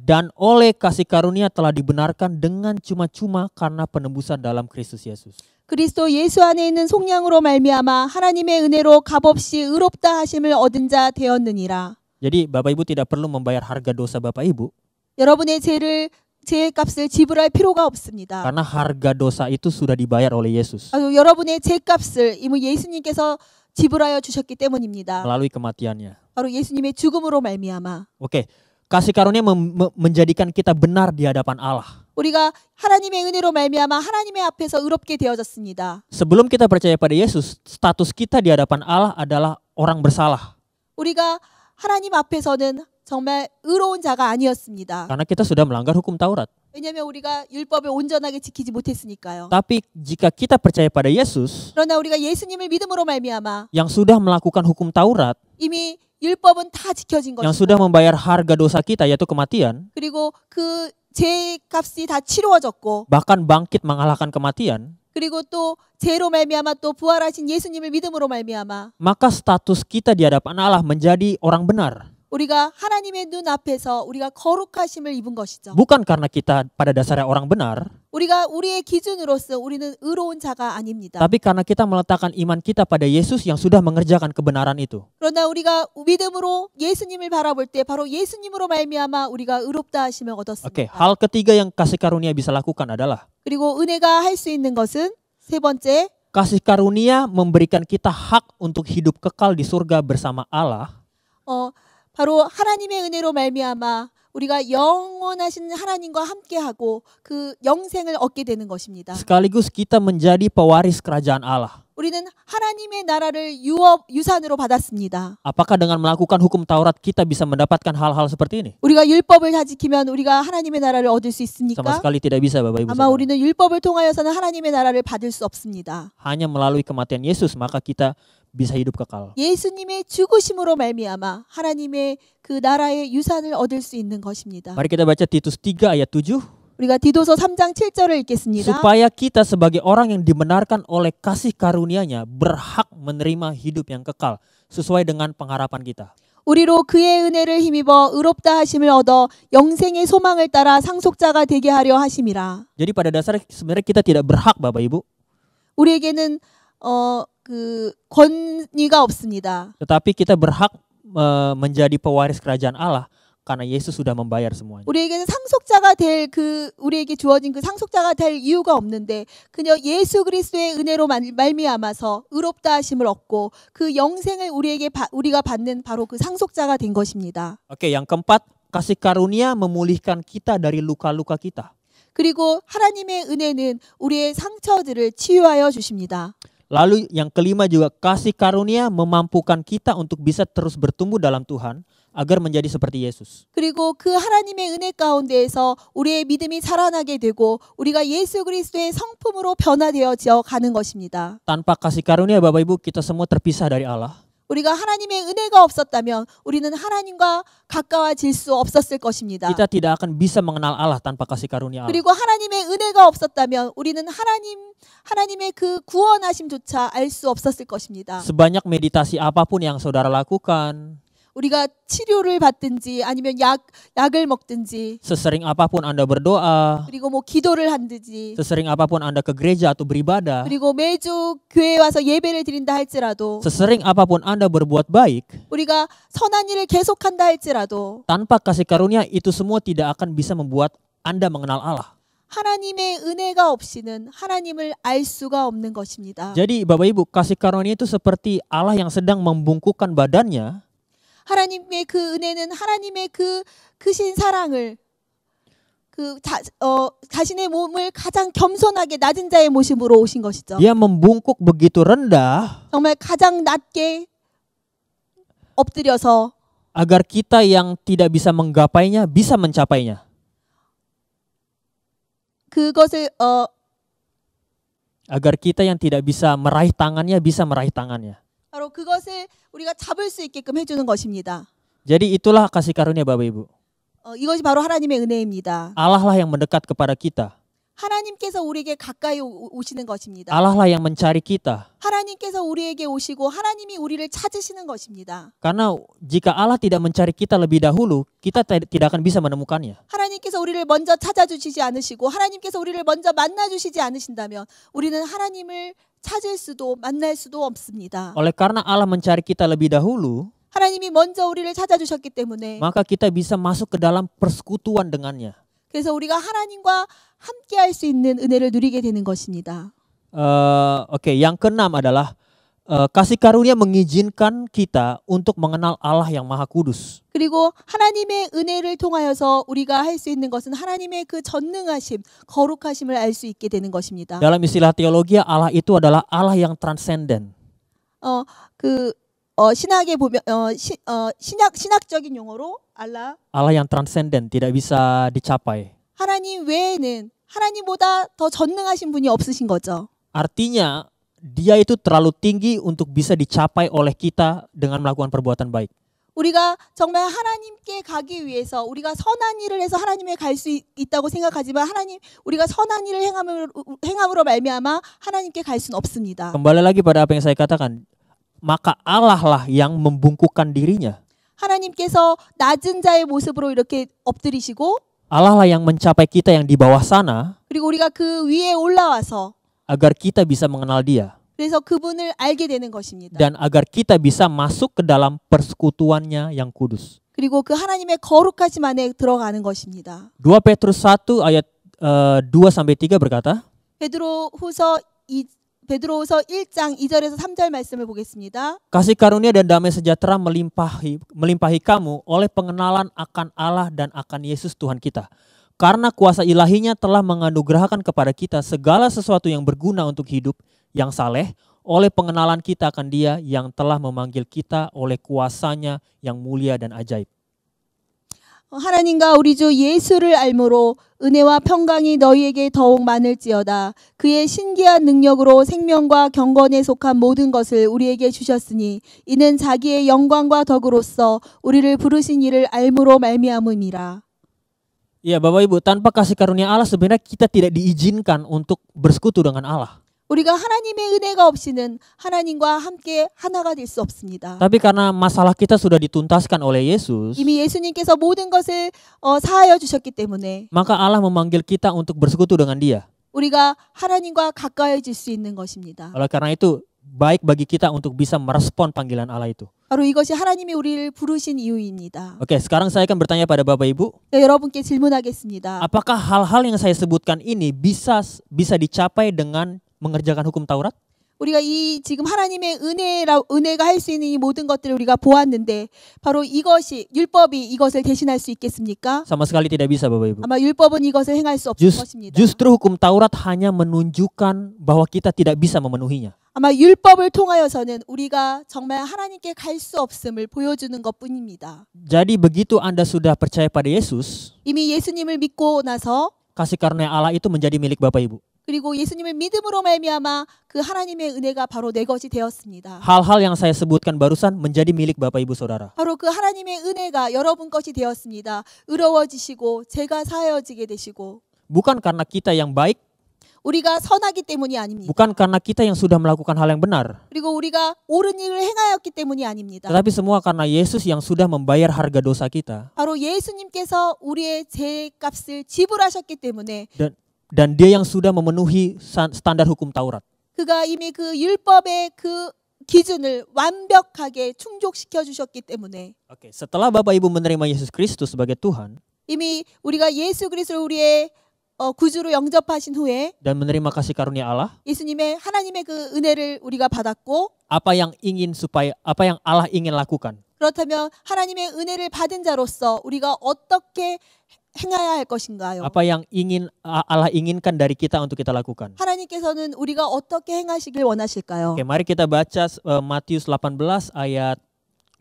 Speaker 1: dan oleh kasih karunia telah dibenarkan dengan cuma-cuma karena penebusan dalam Kristus Yesus.
Speaker 2: 그리스도 예수 안에 있는 속량으로 말미암아 하나님의 은혜로 값없이 의롭다 하심을 얻은 자 되었느니라.
Speaker 1: Jadi Bapak Ibu tidak perlu membayar harga dosa Bapak Ibu.
Speaker 2: 여러분의 죄값을 지불할 필요가 없습니다.
Speaker 1: Karena harga dosa itu sudah dibayar oleh Yesus
Speaker 2: 여러분의 죄값을 이미 예수님께서 지불하여 주셨기 때문입니다.
Speaker 1: melalui kematiannya.
Speaker 2: 바로 예수님의 죽음으로 말미암아.
Speaker 1: Oke, kasih karunia menjadikan kita benar di hadapan Allah.
Speaker 2: 우리가 하나님의 은혜로 말미암아 하나님의 앞에서 의롭게 되어졌습니다.
Speaker 1: Sebelum kita percaya pada Yesus, status kita di hadapan Allah adalah orang bersalah.
Speaker 2: 우리가 하나님 앞에서는 정말 의로운 자가 아니었습니다.
Speaker 1: Karena kita sudah melanggar hukum Taurat.
Speaker 2: 왜냐하면 우리가 율법을 온전하게 지키지 못했으니까요.
Speaker 1: Tapi jika kita percaya pada Yesus
Speaker 2: 그러나 우리가 예수님을 믿음으로 말미암아
Speaker 1: yang sudah melakukan hukum Taurat,
Speaker 2: 이미 율법은 다 지켜진
Speaker 1: yang sudah
Speaker 2: 것이고
Speaker 1: membayar harga dosa kita yaitu kematian,
Speaker 2: 그리고 그 죄값이 다 치루어졌고
Speaker 1: bahkan bangkit mengalahkan kematian,
Speaker 2: 그리고 또 죄로 말미암아 또 부활하신 예수님을 믿음으로 말미암아
Speaker 1: maka status kita di hadapan Allah menjadi orang benar.
Speaker 2: 우리가 하나님의 눈 앞에서 우리가 거룩하심을 입은 것이죠.
Speaker 1: Bukan karena kita pada dasarnya orang benar,
Speaker 2: 우리가 우리의 기준으로서 우리는 의로운 자가 아닙니다.
Speaker 1: tapi karena kita meletakkan iman kita pada Yesus yang sudah mengerjakan kebenaran itu.
Speaker 2: 그러나 우리가 믿음으로 예수님을 바라볼 때 바로 예수님으로 말미암아 우리가 의롭다 하심을 얻었습니다.
Speaker 1: Oke, hal ketiga yang kasih karunia bisa lakukan adalah
Speaker 2: 그리고 은혜가 할 수 있는 것은 세 번째,
Speaker 1: kasih karunia memberikan kita hak untuk hidup kekal di surga bersama Allah.
Speaker 2: 바로 하나님의 은혜로 말미암아 우리가 영원하신 하나님과 함께하고 그 영생을 얻게 되는 것입니다.
Speaker 1: Sekaligus kita menjadi pewaris kerajaan Allah.
Speaker 2: 우리는 하나님의 나라를 유산으로 받았습니다.
Speaker 1: Apakah dengan melakukan hukum Taurat kita bisa mendapatkan hal-hal seperti ini?
Speaker 2: 우리가 율법을 다 지키면 우리가 하나님의 나라를 얻을 수
Speaker 1: Sama
Speaker 2: 있습니까?
Speaker 1: sekali tidak bisa, Bapak Ibu.
Speaker 2: 아마
Speaker 1: Saudara.
Speaker 2: 우리는 율법을 통하여서는 하나님의 나라를 받을 수 없습니다.
Speaker 1: Hanya melalui kematian Yesus maka kita bisa hidup kekal.
Speaker 2: 예수님의 죽으심으로 말미암아 하나님의 그 나라의 유산을 얻을 수 있는 것입니다.
Speaker 1: Mari kita baca Titus 3 ayat 7.
Speaker 2: 우리가 디도서 3장 7절을 읽겠습니다.
Speaker 1: Supaya kita sebagai orang yang dibenarkan oleh kasih karunia-Nya berhak menerima hidup yang kekal sesuai dengan pengharapan kita.
Speaker 2: 우리로 그의 은혜를 힘입어 의롭다 하심을 얻어 영생의 소망을 따라 상속자가 되게 하려 하심이라.
Speaker 1: Jadi pada dasarnya sebenarnya kita tidak berhak, Bapak Ibu.
Speaker 2: 우리에게는 그 권위가 없습니다.
Speaker 1: Tetapi kita berhak menjadi pewaris kerajaan Allah karena Yesus sudah membayar semuanya.
Speaker 2: 우리에게는 상속자가 될 우리에게 주어진 그 상속자가 될 이유가 없는데 그저 예수 그리스도의 은혜로 말미암아서 의롭다 하심을 얻고 그 영생을 우리가 받는 바로 그 상속자가 된 것입니다.
Speaker 1: Oke, yang keempat, kasih karunia memulihkan kita dari luka-luka kita.
Speaker 2: 그리고 하나님의 은혜는 우리의 상처들을 치유하여 주십니다.
Speaker 1: Lalu yang kelima juga kasih karunia memampukan kita untuk bisa terus bertumbuh dalam Tuhan agar menjadi seperti Yesus.
Speaker 2: 그리고 그 하나님의 은혜 가운데에서 우리의 믿음이 자라나게 되고 우리가 예수 그리스도의 성품으로 변화되어져 가는 것입니다.
Speaker 1: Tanpa kasih karunia Bapak Ibu kita semua terpisah dari Allah.
Speaker 2: 우리가 하나님의 은혜가 없었다면 우리는 하나님과 가까워질 수 없었을 것입니다.
Speaker 1: Kita tidak akan bisa mengenal Allah tanpa kasih karunia Allah.
Speaker 2: 그리고 하나님의 은혜가 없었다면 우리는 하나님의 그 구원하심조차 알 수 없었을 것입니다.
Speaker 1: Sebanyak meditasi apapun yang saudara lakukan,
Speaker 2: 우리가 치료를 받든지 아니면 약을 먹든지
Speaker 1: sesering apapun Anda berdoa,
Speaker 2: 그리고 뭐 기도를 한든지
Speaker 1: sesering apapun Anda ke gereja atau beribadah,
Speaker 2: 그리고 매주 교회에 와서 예배를 드린다 할지라도
Speaker 1: sesering apapun Anda berbuat baik,
Speaker 2: 우리가 선한 일을 계속한다 할지라도
Speaker 1: tanpa kasih karunia itu semua tidak akan bisa membuat Anda mengenal Allah.
Speaker 2: 하나님의 은혜가 없이는 하나님을 알 수가 없는 것입니다.
Speaker 1: Jadi Bapak Ibu, kasih karunia itu seperti Allah yang sedang membungkukkan badannya
Speaker 2: 하나님의 그 은혜는 하나님의 그 크신 사랑을 자신의 몸을 가장 겸손하게 낮은 자의 모습으로 오신 것이죠.
Speaker 1: Dia membungkuk begitu rendah
Speaker 2: 정말 가장 낮게 엎드려서
Speaker 1: agar kita yang tidak bisa menggapainya bisa mencapainya.
Speaker 2: 그것을
Speaker 1: Agar kita yang tidak bisa meraih tangannya bisa meraih tangannya.
Speaker 2: 바로 그것을 우리가 잡을 수 있게끔 해주는 것입니다.
Speaker 1: Jadi itulah kasih karunia Bapak Ibu.
Speaker 2: 이것이 바로 하나님의 은혜입니다.
Speaker 1: Allah lah yang mendekat kepada kita.
Speaker 2: 하나님께서 우리에게 가까이 오시는 것입니다.
Speaker 1: Allah lah yang mencari kita.
Speaker 2: 하나님께서 우리에게 오시고 하나님이 우리를 찾으시는 것입니다.
Speaker 1: Karena jika Allah tidak mencari kita lebih dahulu, kita tidak akan bisa menemukannya.
Speaker 2: 하나님께서 우리를 먼저 찾아주시지 않으시고 하나님께서 우리를 먼저 만나주시지 않으신다면 우리는 하나님을 찾을 수도 만날 수도 없습니다.
Speaker 1: Oleh karena Allah mencari kita lebih dahulu,
Speaker 2: 하나님이 먼저 우리를 찾아주셨기 때문에
Speaker 1: maka kita bisa masuk ke dalam persekutuan dengannya.
Speaker 2: 그래서 우리가 하나님과 함께 할 수 있는 은혜를 누리게 되는 것입니다.
Speaker 1: Oke, yang keenam adalah kasih karunia mengizinkan kita untuk mengenal Allah yang Maha Kudus.
Speaker 2: 그리고 하나님의 은혜를 통하여서 우리가 할 수 있는 것은 하나님의 그 전능하심, 거룩하심을 알 수 있게 되는 것입니다.
Speaker 1: Dalam istilah teologi, Allah itu adalah Allah yang transenden.
Speaker 2: 신학에 보면 신학적인 용어로
Speaker 1: Allah yang transenden, tidak bisa dicapai.
Speaker 2: 하나님 외에는 하나님보다 더 전능하신 분이 없으신 거죠.
Speaker 1: Artinya dia itu terlalu tinggi untuk bisa dicapai oleh kita dengan melakukan perbuatan baik.
Speaker 2: 우리가 정말 하나님께 가기 위해서 우리가 선한 일을 해서 하나님에 갈 수 있다고 생각하지만 우리가 선한 일을 행함으로 말미암아 하나님께 갈 수는 없습니다.
Speaker 1: Kembali lagi pada apa yang saya katakan, maka Allah lah yang membungkukkan dirinya.
Speaker 2: 하나님께서 낮은 자의 모습으로 이렇게 엎드리시고
Speaker 1: Allah lah yang mencapai kita yang di bawah sana,
Speaker 2: 그리고 우리가 그 위에 올라와서
Speaker 1: agar kita bisa mengenal Dia
Speaker 2: 그래서 그분을 알게 되는 것입니다.
Speaker 1: dan agar kita bisa masuk ke dalam persekutuannya yang kudus.
Speaker 2: 그리고 그 하나님의 거룩하심 안에 들어가는 것입니다.
Speaker 1: 2 Petrus 1 ayat 2 sampai 3 berkata,
Speaker 2: 베드로후서 1장 2절에서 3절 말씀을 보겠습니다.
Speaker 1: kasih karunia dan damai sejahtera melimpahi kamu oleh pengenalan akan Allah dan akan Yesus Tuhan kita. Karena kuasa ilahinya telah menganugerahkan kepada kita segala sesuatu yang berguna untuk hidup yang saleh oleh pengenalan kita akan Dia yang telah memanggil kita oleh kuasanya yang mulia dan ajaib.
Speaker 2: 하나님과 우리 주 예수를 알므로 은혜와 평강이 너희에게 더욱 많을지어다. 그의 신기한 능력으로 생명과 경건에 속한 모든 것을 우리에게 주셨으니 이는 자기의 영광과 덕으로서 우리를 부르신 이를 알므로 말미암음이라.
Speaker 1: Ya Bapak Ibu, tanpa kasih karunia Allah sebenarnya kita tidak diizinkan untuk bersekutu dengan Allah.
Speaker 2: 우리가 하나님의 은혜가 없이는 하나님과 함께 하나가 될 수 없습니다.
Speaker 1: Tapi karena masalah kita sudah dituntaskan oleh Yesus,
Speaker 2: 이미 예수님께서 모든 것을 사하여 주셨기 때문에
Speaker 1: maka Allah memanggil kita untuk bersekutu dengan Dia.
Speaker 2: 우리가 하나님과 가까워질 수 있는 것입니다.
Speaker 1: Oleh karena itu, baik bagi kita untuk bisa merespon panggilan Allah itu.
Speaker 2: 바로 이것이 하나님이 우리를 부르신 이유입니다.
Speaker 1: Oke, sekarang saya akan bertanya pada Bapak Ibu,
Speaker 2: 네, 여러분께 질문하겠습니다.
Speaker 1: apakah hal-hal yang saya sebutkan ini bisa dicapai dengan mengerjakan hukum Taurat?
Speaker 2: 우리가 지금 하나님의 은혜가 할 수 있는 이 모든 것들을 우리가 보았는데 바로 이것이 율법이 이것을 대신할 수 있겠습니까?
Speaker 1: Sama sekali tidak bisa, Bapak Ibu.
Speaker 2: 아마 율법은 이것을 행할 수 없을 것입니다.
Speaker 1: Justru hukum Taurat hanya menunjukkan bahwa kita tidak bisa memenuhinya.
Speaker 2: 아마 율법을 통하여서는 우리가 정말 하나님께 갈 수 없음을 보여주는 것뿐입니다.
Speaker 1: Jadi begitu Anda sudah percaya pada Yesus,
Speaker 2: 이미 예수님을 믿고 나서
Speaker 1: kasih karunia Allah itu menjadi milik Bapak Ibu.
Speaker 2: 그리고 예수님을 믿음으로 말미암아 그 하나님의 은혜가 바로 내 것이 되었습니다.
Speaker 1: Hal-hal yang saya sebutkan barusan menjadi milik Bapak Ibu Saudara.
Speaker 2: 바로 그 하나님의 은혜가 여러분 것이 되었습니다. 의로워지시고 제가 사여지게 되시고
Speaker 1: Bukan karena kita yang baik,
Speaker 2: 우리가 선하기 때문이 아닙니다.
Speaker 1: bukan karena kita yang sudah melakukan hal yang benar,
Speaker 2: 그리고 우리가 옳은 일을 행하였기 때문이 아닙니다.
Speaker 1: tetapi semua karena Yesus yang sudah membayar harga dosa kita.
Speaker 2: 바로 예수님께서 우리의 죄값을 지불하셨기 때문에
Speaker 1: Dan Dia yang sudah memenuhi standar hukum Taurat.
Speaker 2: 그가 이미 그 율법의 그 기준을 완벽하게 충족시켜 주셨기 때문에
Speaker 1: Oke, setelah Bapak Ibu menerima Yesus Kristus sebagai Tuhan
Speaker 2: 이미 우리가 예수 그리스도를 우리의 구주로 영접하신 후에
Speaker 1: dan menerima kasih karunia Allah,
Speaker 2: 예수님의 하나님의 그 은혜를 우리가 받았고
Speaker 1: apa yang Allah ingin lakukan?
Speaker 2: 그렇다면 하나님의 은혜를 받은 자로서 우리가 어떻게 행해야 할 것인가요?
Speaker 1: Apa yang Allah inginkan dari kita untuk kita lakukan?
Speaker 2: 하나님께서는 우리가 어떻게 행하시길 원하실까요?
Speaker 1: Oke, mari kita baca Matius 18 ayat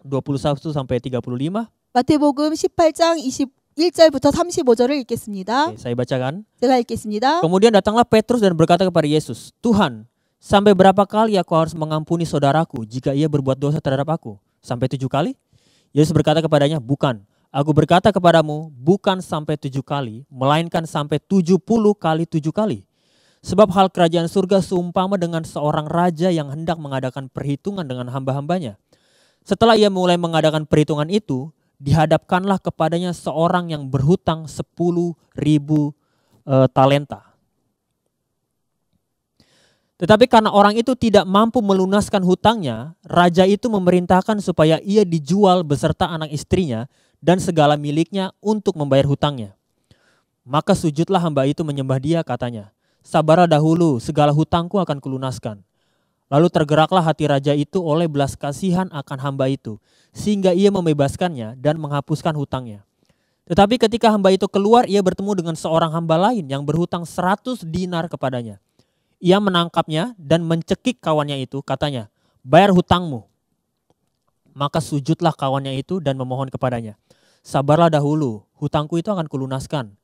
Speaker 1: 21 sampai 35.
Speaker 2: 마태복음 18장 21절부터 35절을 읽겠습니다.
Speaker 1: Oke, saya bacakan.
Speaker 2: 제가 읽겠습니다.
Speaker 1: Kemudian datanglah Petrus dan berkata kepada Yesus, "Tuhan, sampai berapa kali aku harus mengampuni saudaraku jika ia berbuat dosa terhadap aku? Sampai 7 kali?" Yesus berkata kepadanya, "Bukan. Aku berkata kepadamu, bukan sampai 7 kali, melainkan sampai 70 kali 7 kali. Sebab hal kerajaan surga seumpama dengan seorang raja yang hendak mengadakan perhitungan dengan hamba-hambanya. Setelah ia mulai mengadakan perhitungan itu, dihadapkanlah kepadanya seorang yang berhutang 10.000 talenta. Tetapi karena orang itu tidak mampu melunaskan hutangnya, raja itu memerintahkan supaya ia dijual beserta anak istrinya dan segala miliknya untuk membayar hutangnya. Maka sujudlah hamba itu menyembah dia, katanya, 'Sabarlah dahulu, segala hutangku akan kulunaskan.' Lalu tergeraklah hati raja itu oleh belas kasihan akan hamba itu, sehingga ia membebaskannya dan menghapuskan hutangnya. Tetapi ketika hamba itu keluar, ia bertemu dengan seorang hamba lain yang berhutang 100 dinar kepadanya. Ia menangkapnya dan mencekik kawannya itu, katanya, 'Bayar hutangmu.' Maka sujudlah kawannya itu dan memohon kepadanya, 'Sabarlah dahulu, hutangku itu akan kulunaskan.'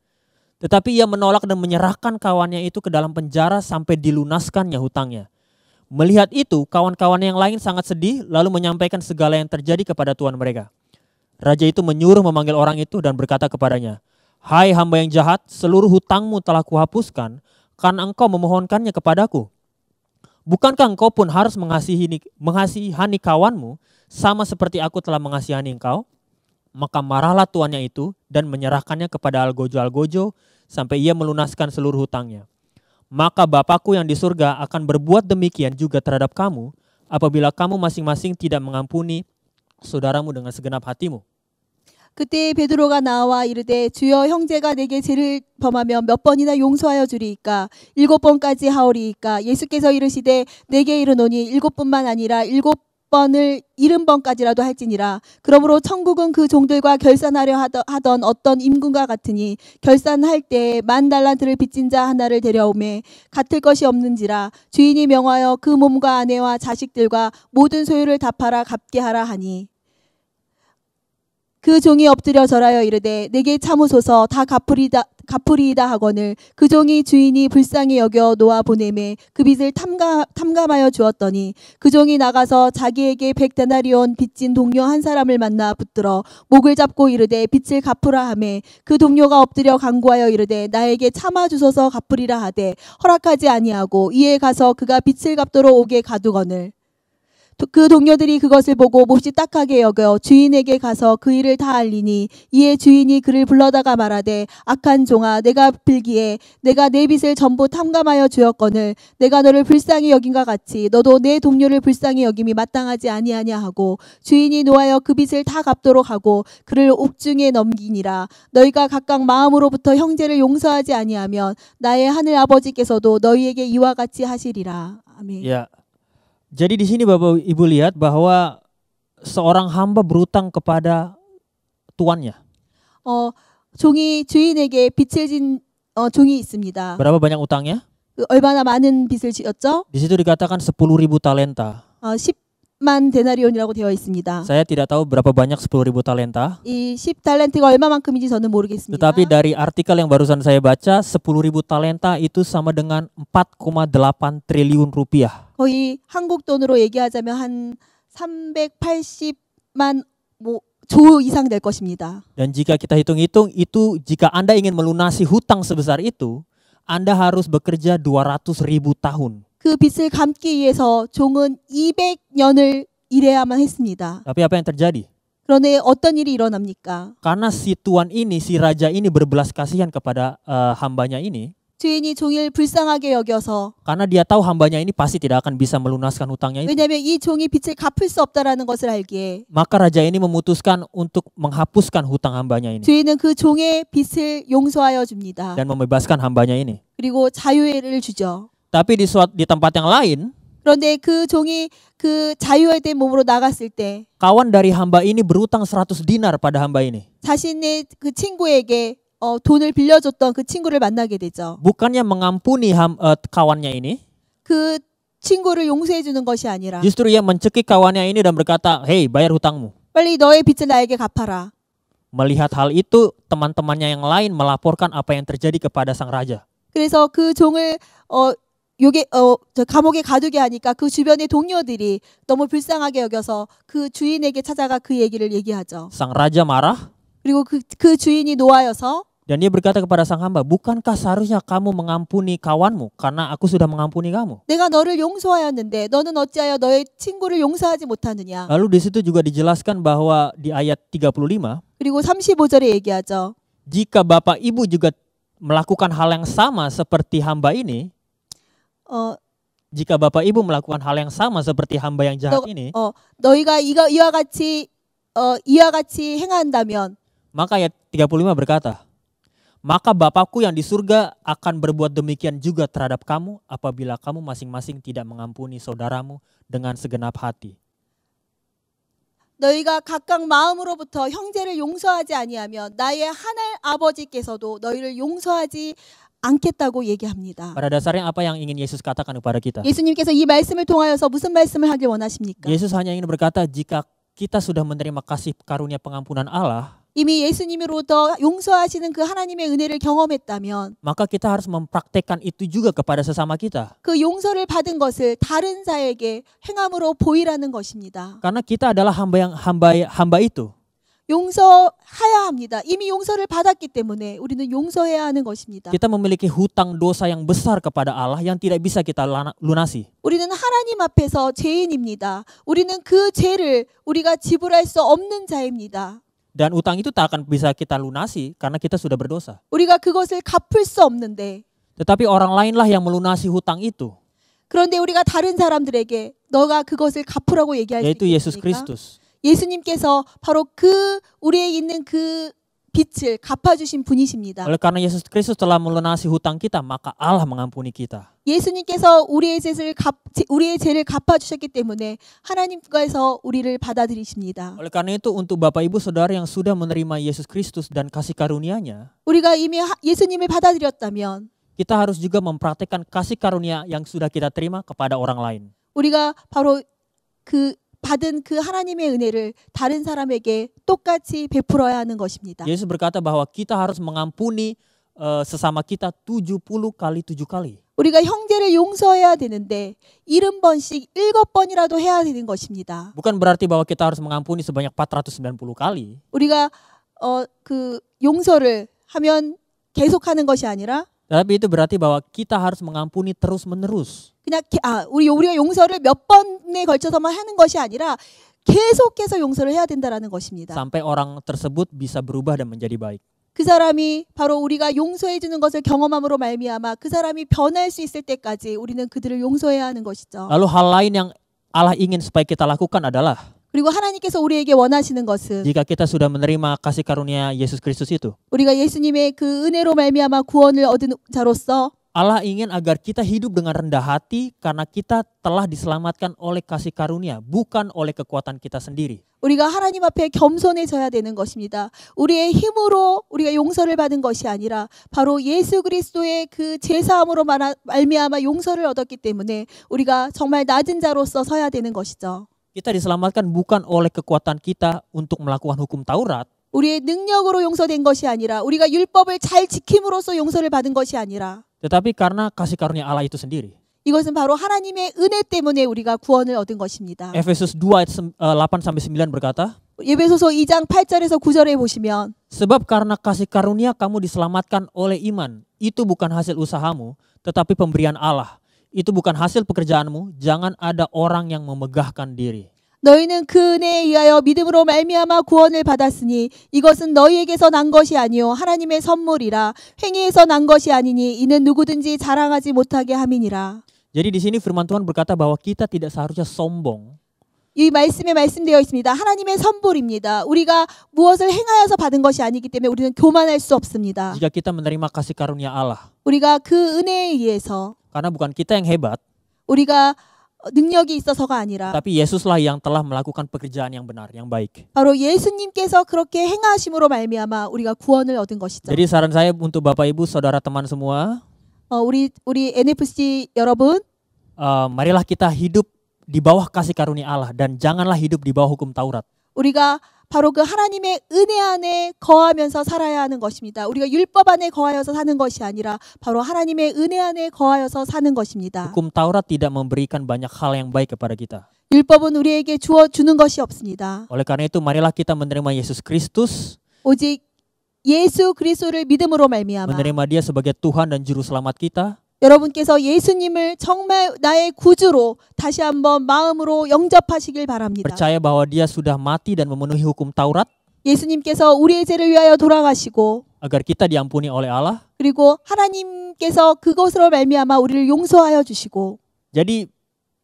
Speaker 1: Tetapi ia menolak dan menyerahkan kawannya itu ke dalam penjara sampai dilunaskannya hutangnya. Melihat itu, kawan-kawan yang lain sangat sedih, lalu menyampaikan segala yang terjadi kepada tuan mereka. Raja itu menyuruh memanggil orang itu dan berkata kepadanya, 'Hai hamba yang jahat, seluruh hutangmu telah kuhapuskan karena engkau memohonkannya kepadaku. Bukankah engkau pun harus mengasihani kawanmu sama seperti aku telah mengasihani engkau?' Maka marahlah tuannya itu dan menyerahkannya kepada algojo-algojo sampai ia melunaskan seluruh hutangnya. Maka Bapakku yang di surga akan berbuat demikian juga terhadap kamu apabila kamu masing-masing tidak mengampuni saudaramu dengan segenap hatimu."
Speaker 2: 그때 베드로가 나와 이르되, 주여, 형제가 내게 죄를 범하면 몇 번이나 용서하여 주리이까? 7번까지 하오리이까? 예수께서 이르시되, 내게 이르노니 7뿐만 아니라 7번을 70번까지라도 할지니라. 그러므로 천국은 그 종들과 결산하려 하던 어떤 임금과 같으니, 결산할 때에 10,000달란트를 빚진 자 하나를 데려오매 같을 것이 없는지라. 주인이 명하여 그 몸과 아내와 자식들과 모든 소유를 다 팔아 갚게 하라 하니, 그 종이 엎드려 절하여 이르되, 내게 참으소서, 다 갚으리이다 하거늘 그 종이 주인이 불쌍히 여겨 놓아 보내매 그 빚을 탐감하여 주었더니, 그 종이 나가서 자기에게 100데나리온 빚진 동료 한 사람을 만나 붙들어 목을 잡고 이르되, 빚을 갚으라 하매 그 동료가 엎드려 간구하여 이르되, 나에게 참아 주소서 갚으리라 하되 허락하지 아니하고, 이에 가서 그가 빚을 갚도록 오게 가두거늘 그 동료들이 그것을 보고 몹시 딱하게 여겨 주인에게 가서 그 일을 다 알리니, 이에 주인이 그를 불러다가 말하되, 악한 종아, 내가 빌기에 내가 내 빚을 전부 탐감하여 주었거늘 내가 너를 불쌍히 여긴과 같이 너도 내 동료를 불쌍히 여김이 마땅하지 아니하냐 하고, 주인이 노하여 그 빚을 다 갚도록 하고 그를 옥중에 넘기니라. 너희가 각각 마음으로부터 형제를 용서하지 아니하면 나의 하늘 아버지께서도 너희에게 이와 같이 하시리라. 아멘.
Speaker 1: Ya. Jadi di sini Bapak Ibu lihat bahwa seorang hamba berutang kepada tuannya.
Speaker 2: 종이 주인에게 빚을 진 종이 있습니다.
Speaker 1: Berapa banyak utangnya?
Speaker 2: 얼마나 많은 빚을 지었죠?
Speaker 1: Di situ dikatakan 10.000 talenta.
Speaker 2: 10만 데나리온이라고 되어 있습니다.
Speaker 1: Saya tidak tahu berapa banyak 10.000 talenta.
Speaker 2: 이 10달란트가 얼마만큼인지 저는 모르겠습니다.
Speaker 1: Tetapi dari artikel yang barusan saya baca, 10.000 talenta itu sama dengan 4,8 triliun rupiah.
Speaker 2: 거의 한국 돈으로 얘기하자면 한 380만 조 이상 될 것입니다.
Speaker 1: Dan jika kita hitung-hitung, itu jika Anda ingin melunasi hutang sebesar itu, Anda harus bekerja 200.000 tahun.
Speaker 2: 그 빚을 갚기 위해서 종은 200년을 일해야만 했습니다.
Speaker 1: Tapi apa yang terjadi?
Speaker 2: 그런데 어떤 일이 일어납니까?
Speaker 1: Karena si tuan ini, si raja ini berbelas kasihan kepada hambanya ini.
Speaker 2: 주인이 종을 불쌍하게 여겨서,
Speaker 1: Karena dia tahu hambanya ini pasti tidak akan bisa melunaskan hutangnya itu.
Speaker 2: 왜냐하면 이 종이 빚을 갚을 수 없다라는 것을 알기에,
Speaker 1: Maka raja ini memutuskan untuk menghapuskan hutang hambanya ini
Speaker 2: 주인은 그 종의 빚을 용서하여 줍니다.
Speaker 1: dan membebaskan hambanya ini.
Speaker 2: 그리고 자유를 주죠.
Speaker 1: Tapi di tempat yang lain,
Speaker 2: 그런데 그 종이 그 자유화된 몸으로 나갔을 때
Speaker 1: kawan dari hamba ini berutang 100 dinar pada hamba ini.
Speaker 2: 자신의 그 친구에게 돈을 빌려줬던 그 친구를 만나게 되죠.
Speaker 1: Bukannya mengampuni kawannya ini,
Speaker 2: 그 친구를 용서해 주는 것이 아니라
Speaker 1: justru ia mencekik kawannya ini dan berkata, "Hei, bayar hutangmu."
Speaker 2: 빨리 너의 빚을 나에게 갚아라.
Speaker 1: Melihat hal itu, teman-temannya yang lain melaporkan apa yang terjadi kepada sang raja.
Speaker 2: 그래서 그 종을 저 감옥에 가두게 하니까 그 주변의 동료들이 너무 불쌍하게 여겨서 그 주인에게 찾아가 그 얘기를 얘기하죠.
Speaker 1: Sang raja marah
Speaker 2: 그리고 그 주인이 노하여서
Speaker 1: dan dia berkata kepada sang hamba, bukankah seharusnya kamu mengampuni kawanmu karena aku sudah mengampuni kamu?
Speaker 2: 내가 너를 용서하였는데 너는 어찌하여 너의 친구를 용서하지 못하느냐.
Speaker 1: Lalu di situ juga dijelaskan bahwa di ayat 35,
Speaker 2: 그리고 35절에 얘기하죠.
Speaker 1: jika bapak ibu juga melakukan hal yang sama seperti hamba ini, jika bapak ibu melakukan hal yang sama seperti hamba yang jahat ini,
Speaker 2: 너희가 이와 같이 행한다면,
Speaker 1: maka ayat 35 berkata, maka Bapakku yang di surga akan berbuat demikian juga terhadap kamu apabila kamu masing-masing tidak mengampuni saudaramu dengan segenap hati.
Speaker 2: 너희가 각각 마음으로부터 형제를 용서하지 아니하면 나의 하늘 아버지께서도 너희를 용서하지 않겠다고 얘기합니다.
Speaker 1: Pada dasarnya apa yang ingin Yesus katakan kepada kita?
Speaker 2: 예수님께서 이 말씀을 통하여서 무슨 말씀을 하길 원하십니까?
Speaker 1: Yesus hanya ingin berkata, jika kita sudah menerima kasih karunia pengampunan Allah,
Speaker 2: 이미 예수님으로부터 용서하시는 그 하나님의 은혜를 경험했다면,
Speaker 1: maka kita harus mempraktekkan itu juga kepada sesama kita.
Speaker 2: 그 용서를 받은 것을 다른 자에게 행함으로 보이라는 것입니다.
Speaker 1: Karena kita adalah hamba itu.
Speaker 2: 용서해야 합니다. 이미 용서를 받았기 때문에 우리는 용서해야 하는 것입니다.
Speaker 1: Kita memiliki hutang dosa yang besar kepada Allah yang tidak bisa kita lunasi.
Speaker 2: 우리는 하나님 앞에서 죄인입니다. 우리는 그 죄를 우리가 지불할 수 없는 자입니다.
Speaker 1: Dan utang itu tak akan bisa kita lunasi karena kita sudah berdosa.
Speaker 2: 우리가 그것을 갚을 수 없는데,
Speaker 1: Tetapi orang lainlah yang melunasi hutang itu,
Speaker 2: 그런데 우리가 다른 사람들에게 너가 그것을 갚으라고 얘기할 수
Speaker 1: yaitu Yesus
Speaker 2: 있습니까?
Speaker 1: Kristus.
Speaker 2: 예수님께서 바로 그 우리에 있는 그 빚을 갚아주신 분이십니다.
Speaker 1: Oleh karena Yesus Kristus telah melunasi hutang kita, maka Allah mengampuni kita.
Speaker 2: 예수님께서 우리의 죄를 갚아주셨기 때문에 하나님께서 우리를 받아들이십니다.
Speaker 1: Oleh karena itu untuk Bapak Ibu Saudara yang sudah menerima Yesus Kristus dan kasih karunia-Nya,
Speaker 2: 우리가 이미 예수님을 받아들였다면
Speaker 1: kita harus juga mempraktekkan kasih karunia yang sudah kita terima kepada orang lain.
Speaker 2: 우리가 바로 그 받은 그 하나님의 은혜를 다른 사람에게 똑같이 베풀어야 하는 것입니다.
Speaker 1: Yesus berkata bahwa kita harus mengampuni sesama kita 70 kali 7 kali.
Speaker 2: 우리가 형제를 용서해야 되는데 70번씩 7번이라도 해야 되는 것입니다.
Speaker 1: Bukan berarti bahwa kita harus mengampuni sebanyak 490 kali.
Speaker 2: 우리가 그 용서를 하면 계속하는 것이 아니라,
Speaker 1: Tapi itu berarti bahwa kita harus mengampuni terus-menerus.
Speaker 2: 그냥 우리가 용서를 몇 번에 걸쳐서만 하는 것이 아니라 계속해서 용서를 해야 된다라는 것입니다.
Speaker 1: Sampai orang tersebut bisa berubah dan menjadi baik.
Speaker 2: 그 사람이 바로 우리가 용서해 주는 것을 경험함으로 말미암아 그 사람이 변할 수 있을 때까지 우리는 그들을 용서해야 하는 것이죠.
Speaker 1: Lalu hal lain yang Allah ingin supaya kita lakukan adalah
Speaker 2: 그리고 하나님께서 우리에게 원하시는 것은,
Speaker 1: jika kita sudah menerima kasih karunia Yesus Kristus itu,
Speaker 2: 우리가 예수님의 그 은혜로 말미암아 구원을 얻은 자로서
Speaker 1: Allah ingin agar kita hidup dengan rendah hati karena kita telah diselamatkan oleh kasih karunia, bukan oleh kekuatan kita sendiri.
Speaker 2: 우리가 하나님 앞에 겸손해져야 되는 것입니다. 우리의 힘으로 우리가 용서를 받은 것이 아니라 바로 예수 그리스도의 그 제사함으로 말미암아 용서를 얻었기 때문에 우리가 정말 낮은 자로서 서야 되는 것이죠.
Speaker 1: Kita diselamatkan bukan oleh kekuatan kita untuk melakukan hukum Taurat,
Speaker 2: 우리의 능력으로 용서된 것이 아니라, 우리가 율법을 잘 지킴으로써 용서를 받은 것이 아니라,
Speaker 1: tetapi karena kasih karunia Allah itu sendiri.
Speaker 2: 이것은 바로 하나님의 은혜 때문에 우리가 구원을 얻은 것입니다.
Speaker 1: Efesus 2 ayat 8-9 berkata,
Speaker 2: 에베소서 2장 8절에서 9절에 보시면,
Speaker 1: sebab karena kasih karunia kamu diselamatkan oleh iman, itu bukan hasil usahamu, tetapi pemberian Allah. Itu bukan hasil pekerjaanmu, jangan ada orang yang memegahkan diri.
Speaker 2: 너희는 그 은혜에 의하여 믿음으로 말미암아 구원을 받았으니 이것은 너희에게서 난 것이 아니요 하나님의 선물이라. 행위에서 난 것이 아니니 이는 누구든지 자랑하지 못하게 함이니라.
Speaker 1: Jadi di sini firman Tuhan berkata bahwa kita tidak seharusnya sombong.
Speaker 2: 이 말씀에 말씀되어 있습니다. 하나님의 선물입니다. 우리가 무엇을 행하여서 받은 것이 아니기 때문에 우리는 교만할 수 없습니다.
Speaker 1: Jika kita menerima kasih karunia Allah.
Speaker 2: 우리가 그 은혜에 의해서,
Speaker 1: Karena bukan kita yang hebat,
Speaker 2: 우리가 능력이 있어서가 아니라
Speaker 1: tapi Yesuslah yang telah melakukan pekerjaan yang benar, yang baik.
Speaker 2: 바로 예수님께서 그렇게 행하심으로 말미암아 우리가 구원을 얻은 것이죠.
Speaker 1: Jadi saran saya untuk Bapak Ibu, saudara teman semua,
Speaker 2: 우리 NFC 여러분,
Speaker 1: marilah kita hidup di bawah kasih karunia Allah dan janganlah hidup di bawah hukum Taurat.
Speaker 2: 우리가 바로 그 하나님의 은혜 안에 거하면서 살아야 하는 것입니다. 우리가 율법 안에 거하여서 사는 것이 아니라 바로 하나님의 은혜 안에 거하여서 사는 것입니다.
Speaker 1: Hukum Taurat tidak memberikan banyak hal yang baik kepada kita.
Speaker 2: 율법은 우리에게 주는 것이 없습니다.
Speaker 1: Oleh karena itu marilah kita menerima Yesus Kristus,
Speaker 2: 오직 예수 그리스도를 믿음으로 말미암아
Speaker 1: menerima Dia sebagai Tuhan dan juru selamat kita.
Speaker 2: 여러분께서 예수님을 정말 나의 구주로 다시 한번 마음으로 영접하시길 바랍니다.
Speaker 1: Percaya bahwa Dia sudah mati dan memenuhi hukum Taurat
Speaker 2: 예수님께서 우리의 죄를 위하여 돌아가시고
Speaker 1: agar kita diampuni oleh Allah.
Speaker 2: 그리고 하나님께서 그것으로 말미암아 우리를 용서하여 주시고
Speaker 1: Jadi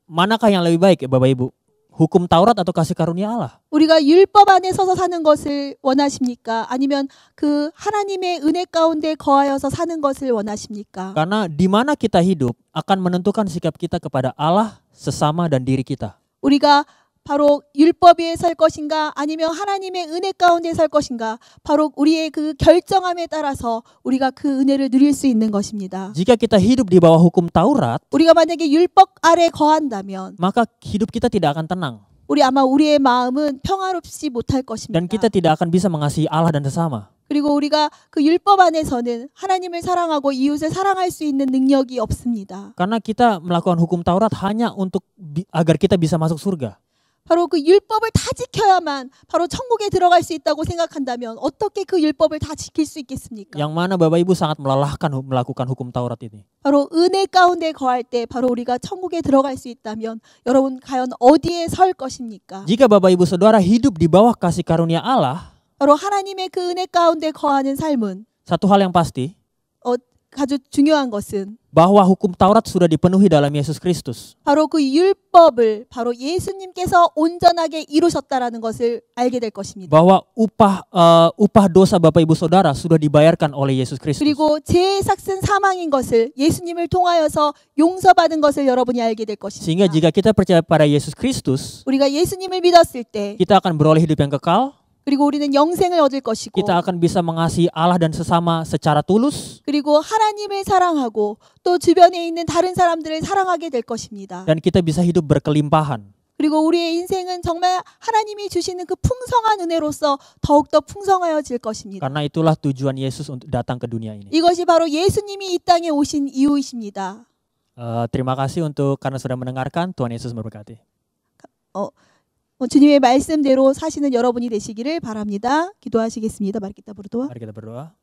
Speaker 1: manakah yang lebih baik ya Bapak Ibu? Hukum Taurat atau kasih karunia Allah?
Speaker 2: 우리가 율법 안에 서서 사는 것을 원하십니까? 아니면 그 하나님의 은혜 가운데 거하여서 사는 것을 원하십니까?
Speaker 1: Karena di mana kita hidup akan menentukan sikap kita kepada Allah, sesama dan diri kita.
Speaker 2: 우리가 바로 율법 위에 설 것인가 아니면 하나님의 은혜 가운데 설 것인가 바로 우리의 그 결정함에 따라서 우리가 그 은혜를 누릴 수 있는 것입니다.
Speaker 1: Jika kita hidup di bawah hukum Taurat,
Speaker 2: 우리가 만약에 율법 아래 거한다면
Speaker 1: maka hidup kita tidak akan tenang.
Speaker 2: 아마 우리의 마음은 평화롭지 못할 것입니다.
Speaker 1: Dan kita tidak akan bisa mengasihi Allah dan sesama.
Speaker 2: 그리고 우리가 그 율법 안에서는 하나님을 사랑하고 이웃을 사랑할 수 있는 능력이 없습니다.
Speaker 1: Karena kita melakukan hukum Taurat hanya untuk agar kita bisa masuk surga.
Speaker 2: 바로 그 율법을 다 지켜야만 바로 천국에 들어갈 수 있다고 생각한다면 어떻게 그 율법을 다 지킬 수 있겠습니까?
Speaker 1: Yang mana Bapak Ibu sangat melelahkan melakukan hukum Taurat ini.
Speaker 2: 바로 은혜 가운데 거할 때 바로 우리가 천국에 들어갈 수 있다면 여러분 과연 어디에 설 것입니까?
Speaker 1: Jika Bapak Ibu Saudara hidup di bawah kasih karunia Allah,
Speaker 2: 바로 하나님의 그 은혜 가운데 거하는 삶은
Speaker 1: satu hal yang pasti,
Speaker 2: 아주 중요한 것은
Speaker 1: bahwa hukum Taurat sudah dipenuhi dalam Yesus Kristus.
Speaker 2: 바로 그 율법을 바로 예수님께서 온전하게 이루셨다라는 것을 알게 될 것입니다.
Speaker 1: Bahwa upah dosa Bapak Ibu Saudara sudah dibayarkan oleh Yesus Kristus.
Speaker 2: 그리고 죄의 삭은 사망인 것을 예수님을 통하여서 용서받은 것을 여러분이 알게 될 것입니다.
Speaker 1: Sehingga jika kita percaya pada Yesus Kristus,
Speaker 2: 우리가 예수님을 믿었을 때
Speaker 1: kita akan beroleh hidup yang kekal.
Speaker 2: 그리고 우리는 영생을 얻을 것이고
Speaker 1: Kita akan bisa mengasihi Allah dan sesama secara tulus.
Speaker 2: 그리고 하나님을 사랑하고 또 주변에 있는 다른 사람들을 사랑하게 될 것입니다.
Speaker 1: Dan kita bisa hidup berkelimpahan.
Speaker 2: 그리고 우리의 인생은 정말 하나님이 주시는 그 풍성한 은혜로서 더욱더 풍성하여질 것입니다.
Speaker 1: Karena itulah tujuan Yesus untuk datang ke dunia ini.
Speaker 2: 이것이 바로 예수님이 이 땅에 오신 이유이십니다.
Speaker 1: Terima kasih karena sudah mendengarkan. Tuhan Yesus memberkati.
Speaker 2: 주님의 말씀대로 사시는 여러분이 되시기를 바랍니다. 기도하시겠습니다. Mari kita berdoa.
Speaker 1: Mari kita berdoa.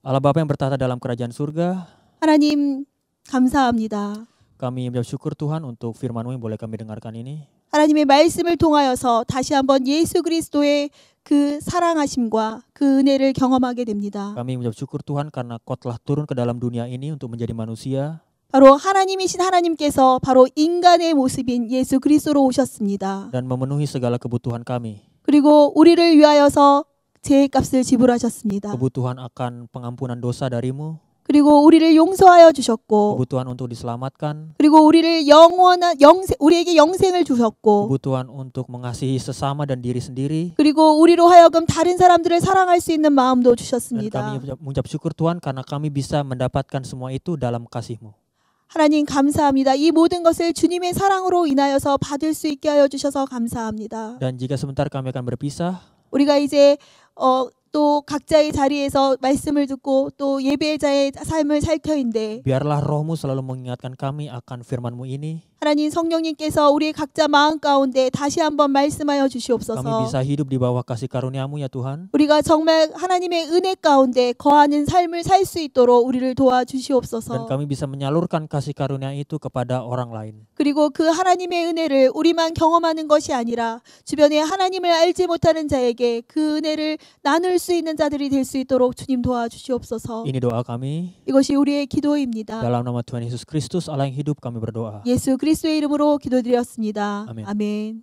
Speaker 1: Allah Bapa yang bertahta dalam kerajaan surga,
Speaker 2: 하나님 감사합니다.
Speaker 1: kami bersyukur Tuhan untuk firman-Mu yang boleh kami dengarkan ini.
Speaker 2: 하나님의 말씀을 통하여서 다시 한번 예수 그리스도의 그 사랑하심과 그 은혜를 경험하게 됩니다.
Speaker 1: Kami bersyukur Tuhan karena Kau telah turun ke dalam dunia ini untuk menjadi manusia.
Speaker 2: 바로 하나님이신 하나님께서 바로 인간의 모습인 예수 그리스도로 오셨습니다.
Speaker 1: Dan memenuhi segala kebutuhan kami.
Speaker 2: 그리고 우리를 위하여서 죄값을 지불하셨습니다.
Speaker 1: Kebutuhan akan pengampunan dosa dari-Mu.
Speaker 2: 그리고 우리를 용서하여 주셨고
Speaker 1: Kebutuhan untuk diselamatkan.
Speaker 2: 그리고 우리를 우리에게 영생을 주셨고
Speaker 1: Kebutuhan untuk mengasihi sesama dan diri sendiri.
Speaker 2: 그리고 우리로 하여금 다른 사람들을 사랑할 수 있는 마음도
Speaker 1: Dan
Speaker 2: 주셨습니다.
Speaker 1: kami mengucap syukur Tuhan karena kami bisa mendapatkan semua itu dalam kasih-Mu.
Speaker 2: 하나님 감사합니다. 이 모든 것을 주님의 사랑으로 인하여서 받을 수 있게 하여 주셔서 감사합니다.
Speaker 1: Dan jika sebentar kami akan berpisah,
Speaker 2: 우리가 이제 또 각자의 자리에서 말씀을 듣고 또 예배자의 삶을 살 터인데
Speaker 1: biarlah Roh-Mu selalu mengingatkan kami akan firman-Mu ini.
Speaker 2: 하나님 성령님께서 우리의 각자 마음 가운데 다시 한번 말씀하여
Speaker 1: Kami
Speaker 2: 주시옵소서.
Speaker 1: bisa hidup di bawah kasih karunia-Mu ya Tuhan.
Speaker 2: 우리가 정말 하나님의 은혜 가운데 거하는 삶을 살 수 있도록 우리를
Speaker 1: Dan
Speaker 2: 도와주시옵소서.
Speaker 1: kami bisa menyalurkan kasih karunia itu kepada orang lain.
Speaker 2: 그리고 그 하나님의 은혜를 우리만 경험하는 것이 아니라 주변에 하나님을 알지 못하는 자에게 그 은혜를 나눌 수 있는 자들이 될 수 있도록 주님 도와주시옵소서.
Speaker 1: Ini doa kami.
Speaker 2: 이것이 우리의 기도입니다.
Speaker 1: Dalam nama Tuhan Yesus Kristus, Allah yang hidup, kami berdoa.
Speaker 2: 예수 그리스도의 이름으로 기도드렸습니다.
Speaker 1: 아멘.
Speaker 2: 아멘.